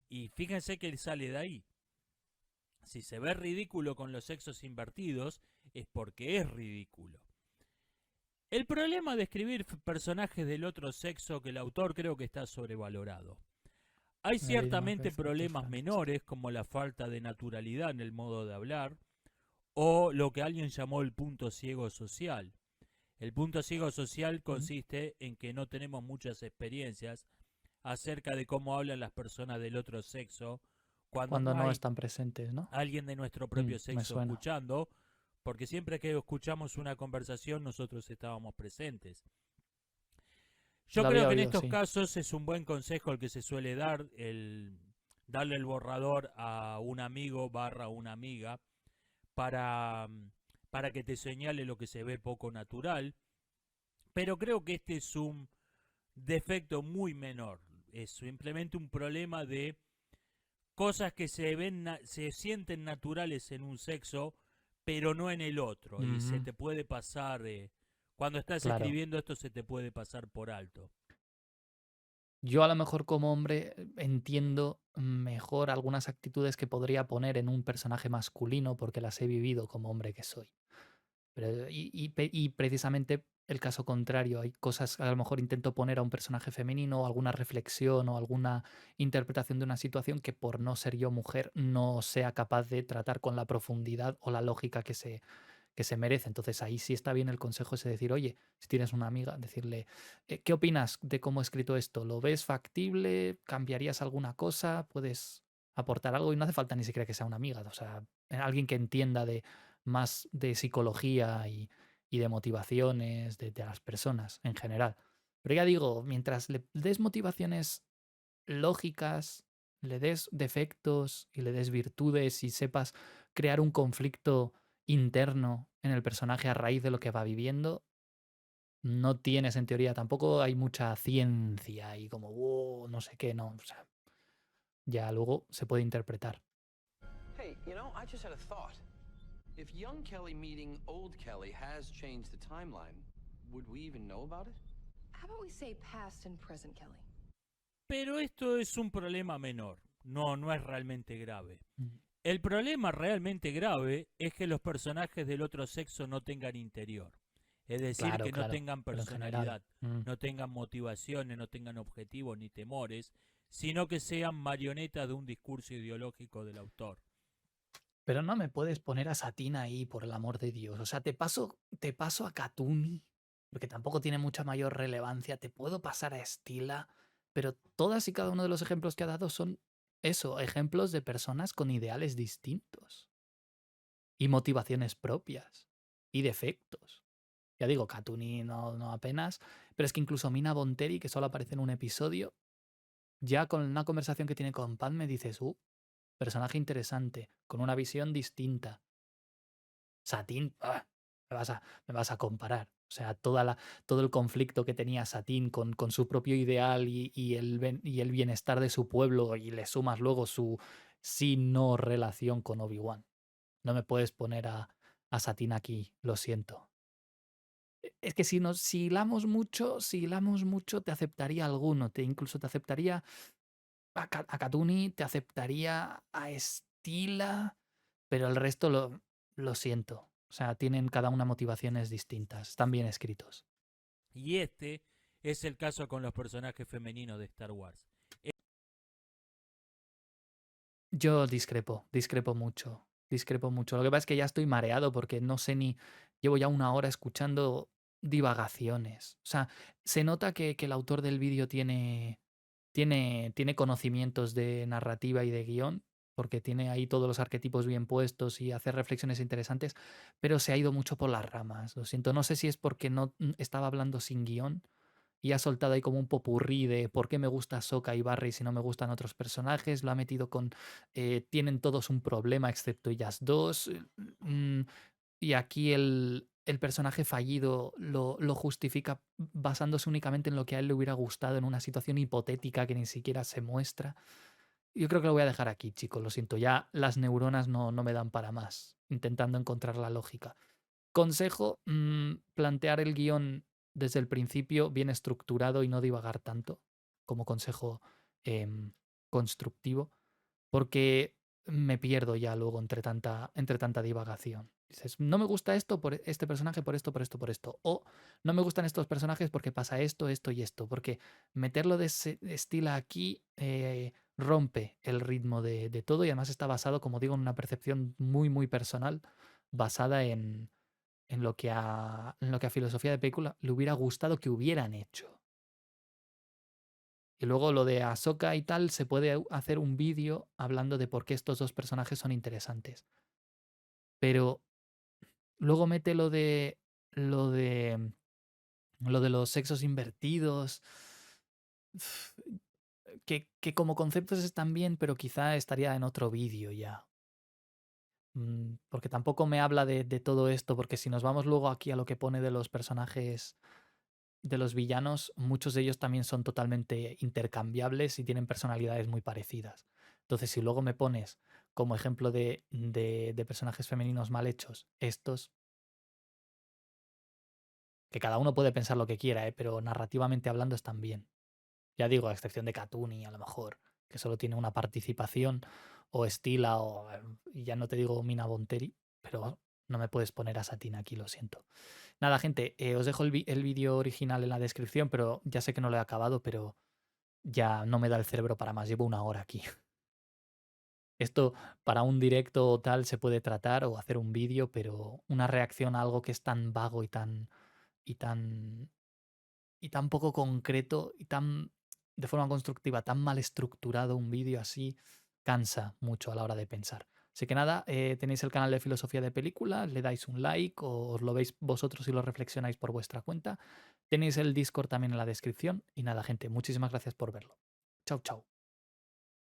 Y fíjense que sale de ahí. Si se ve ridículo con los sexos invertidos, es porque es ridículo. El problema de escribir personajes del otro sexo que el autor creo que está sobrevalorado. Hay ciertamente problemas menores como la falta de naturalidad en el modo de hablar o lo que alguien llamó el punto ciego social. El punto ciego social consiste en que no tenemos muchas experiencias acerca de cómo hablan las personas del otro sexo cuando no están presentes, ¿no? Alguien de nuestro propio sexo escuchando, porque siempre que escuchamos una conversación nosotros estábamos presentes. Yo creo que en estos casos es un buen consejo el que se suele dar, darle el borrador a un amigo / una amiga para que te señale lo que se ve poco natural, pero creo que este es un defecto muy menor, es simplemente un problema de cosas que se sienten naturales en un sexo, pero no en el otro, y se te puede pasar, cuando estás escribiendo esto se te puede pasar por alto. Yo a lo mejor como hombre entiendo mejor algunas actitudes que podría poner en un personaje masculino porque las he vivido como hombre que soy. Pero, y precisamente el caso contrario, hay cosas que a lo mejor intento poner a un personaje femenino, o alguna reflexión o alguna interpretación de una situación que por no ser yo mujer no sea capaz de tratar con la profundidad o la lógica que se merece. Entonces ahí sí está bien el consejo ese de decir, oye, si tienes una amiga, decirle, ¿qué opinas de cómo he escrito esto? ¿Lo ves factible? ¿Cambiarías alguna cosa? ¿Puedes aportar algo? Y no hace falta ni siquiera que sea una amiga, o sea, alguien que entienda más de psicología y de motivaciones de las personas en general. Pero ya digo, mientras le des motivaciones lógicas, le des defectos y le des virtudes y sepas crear un conflicto interno en el personaje a raíz de lo que va viviendo, no tienes en teoría, tampoco hay mucha ciencia y como, no sé qué, no, o sea, ya luego se puede interpretar. Hey, I just had a thought. If young Kelly meeting old Kelly has changed the timeline, would we even know about it? How about we say past and present Kelly? Pero esto es un problema menor, no es realmente grave. El problema realmente grave es que los personajes del otro sexo no tengan interior. Es decir, Claro, que no claro, tengan pero en general. personalidad, Mm. no tengan motivaciones, no tengan objetivos ni temores, sino que sean marionetas de un discurso ideológico del autor. Pero no me puedes poner a Satín ahí, por el amor de Dios. O sea, te paso a Katuni, porque tampoco tiene mucha mayor relevancia. Te puedo pasar a Estila, pero todas y cada uno de los ejemplos que ha dado son eso, ejemplos de personas con ideales distintos y motivaciones propias y defectos. Ya digo, Katuni no apenas, pero es que incluso Mina Bonteri, que solo aparece en un episodio, ya con una conversación que tiene con Padme dices, personaje interesante, con una visión distinta. Satín, me vas a comparar. O sea, todo el conflicto que tenía Satín con su propio ideal y el bienestar de su pueblo, y le sumas luego su sí-no relación con Obi-Wan. No me puedes poner a Satín aquí, lo siento. Es que si hilamos mucho, te aceptaría alguno. Incluso te aceptaría a Katuni, te aceptaría a Estila, pero el resto lo siento. O sea, tienen cada una motivaciones distintas. Están bien escritos. Y este es el caso con los personajes femeninos de Star Wars. Yo discrepo mucho. Lo que pasa es que ya estoy mareado porque no sé ni... Llevo ya una hora escuchando divagaciones. O sea, se nota que el autor del vídeo tiene conocimientos de narrativa y de guión, porque tiene ahí todos los arquetipos bien puestos y hace reflexiones interesantes, pero se ha ido mucho por las ramas. Lo siento, no sé si es porque no estaba hablando sin guión y ha soltado ahí como un popurrí de por qué me gusta Sokka y Barry si no me gustan otros personajes. Lo ha metido con tienen todos un problema excepto ellas dos. Y aquí el personaje fallido lo justifica basándose únicamente en lo que a él le hubiera gustado en una situación hipotética que ni siquiera se muestra. Yo creo que lo voy a dejar aquí, chicos. Lo siento, ya las neuronas no me dan para más, intentando encontrar la lógica. Consejo, plantear el guión desde el principio bien estructurado y no divagar tanto, como consejo constructivo, porque me pierdo ya luego entre tanta divagación. Dices, no me gusta esto por este personaje, por esto, por esto, por esto. O no me gustan estos personajes porque pasa esto, esto y esto. Porque meterlo de ese estilo aquí rompe el ritmo de todo, y además está basado, como digo, en una percepción muy, muy personal, basada en lo que a filosofía de película le hubiera gustado que hubieran hecho. Y luego lo de Ahsoka y tal, se puede hacer un vídeo hablando de por qué estos dos personajes son interesantes. Pero luego mete lo de los sexos invertidos, que como conceptos están bien, pero quizá estaría en otro vídeo ya. Porque tampoco me habla de todo esto, porque si nos vamos luego aquí a lo que pone de los personajes, de los villanos, muchos de ellos también son totalmente intercambiables y tienen personalidades muy parecidas. Entonces, si luego me pones como ejemplo de personajes femeninos mal hechos, estos, que cada uno puede pensar lo que quiera, pero narrativamente hablando están bien. Ya digo, a excepción de Katuni, a lo mejor, que solo tiene una participación, o Estila, o ya no te digo Mina Bonteri, pero no me puedes poner a Satín aquí, lo siento. Nada, gente, os dejo el vídeo original en la descripción, pero ya sé que no lo he acabado, pero ya no me da el cerebro para más. Llevo una hora aquí. Esto para un directo o tal se puede tratar o hacer un vídeo, pero una reacción a algo que es tan vago y tan poco concreto y tan de forma constructiva, tan mal estructurado, un vídeo así cansa mucho a la hora de pensar. Así que nada, tenéis el canal de Filosofía de Película, le dais un like o os lo veis vosotros y lo reflexionáis por vuestra cuenta. Tenéis el Discord también en la descripción. Y nada, gente, muchísimas gracias por verlo. Chao, chao.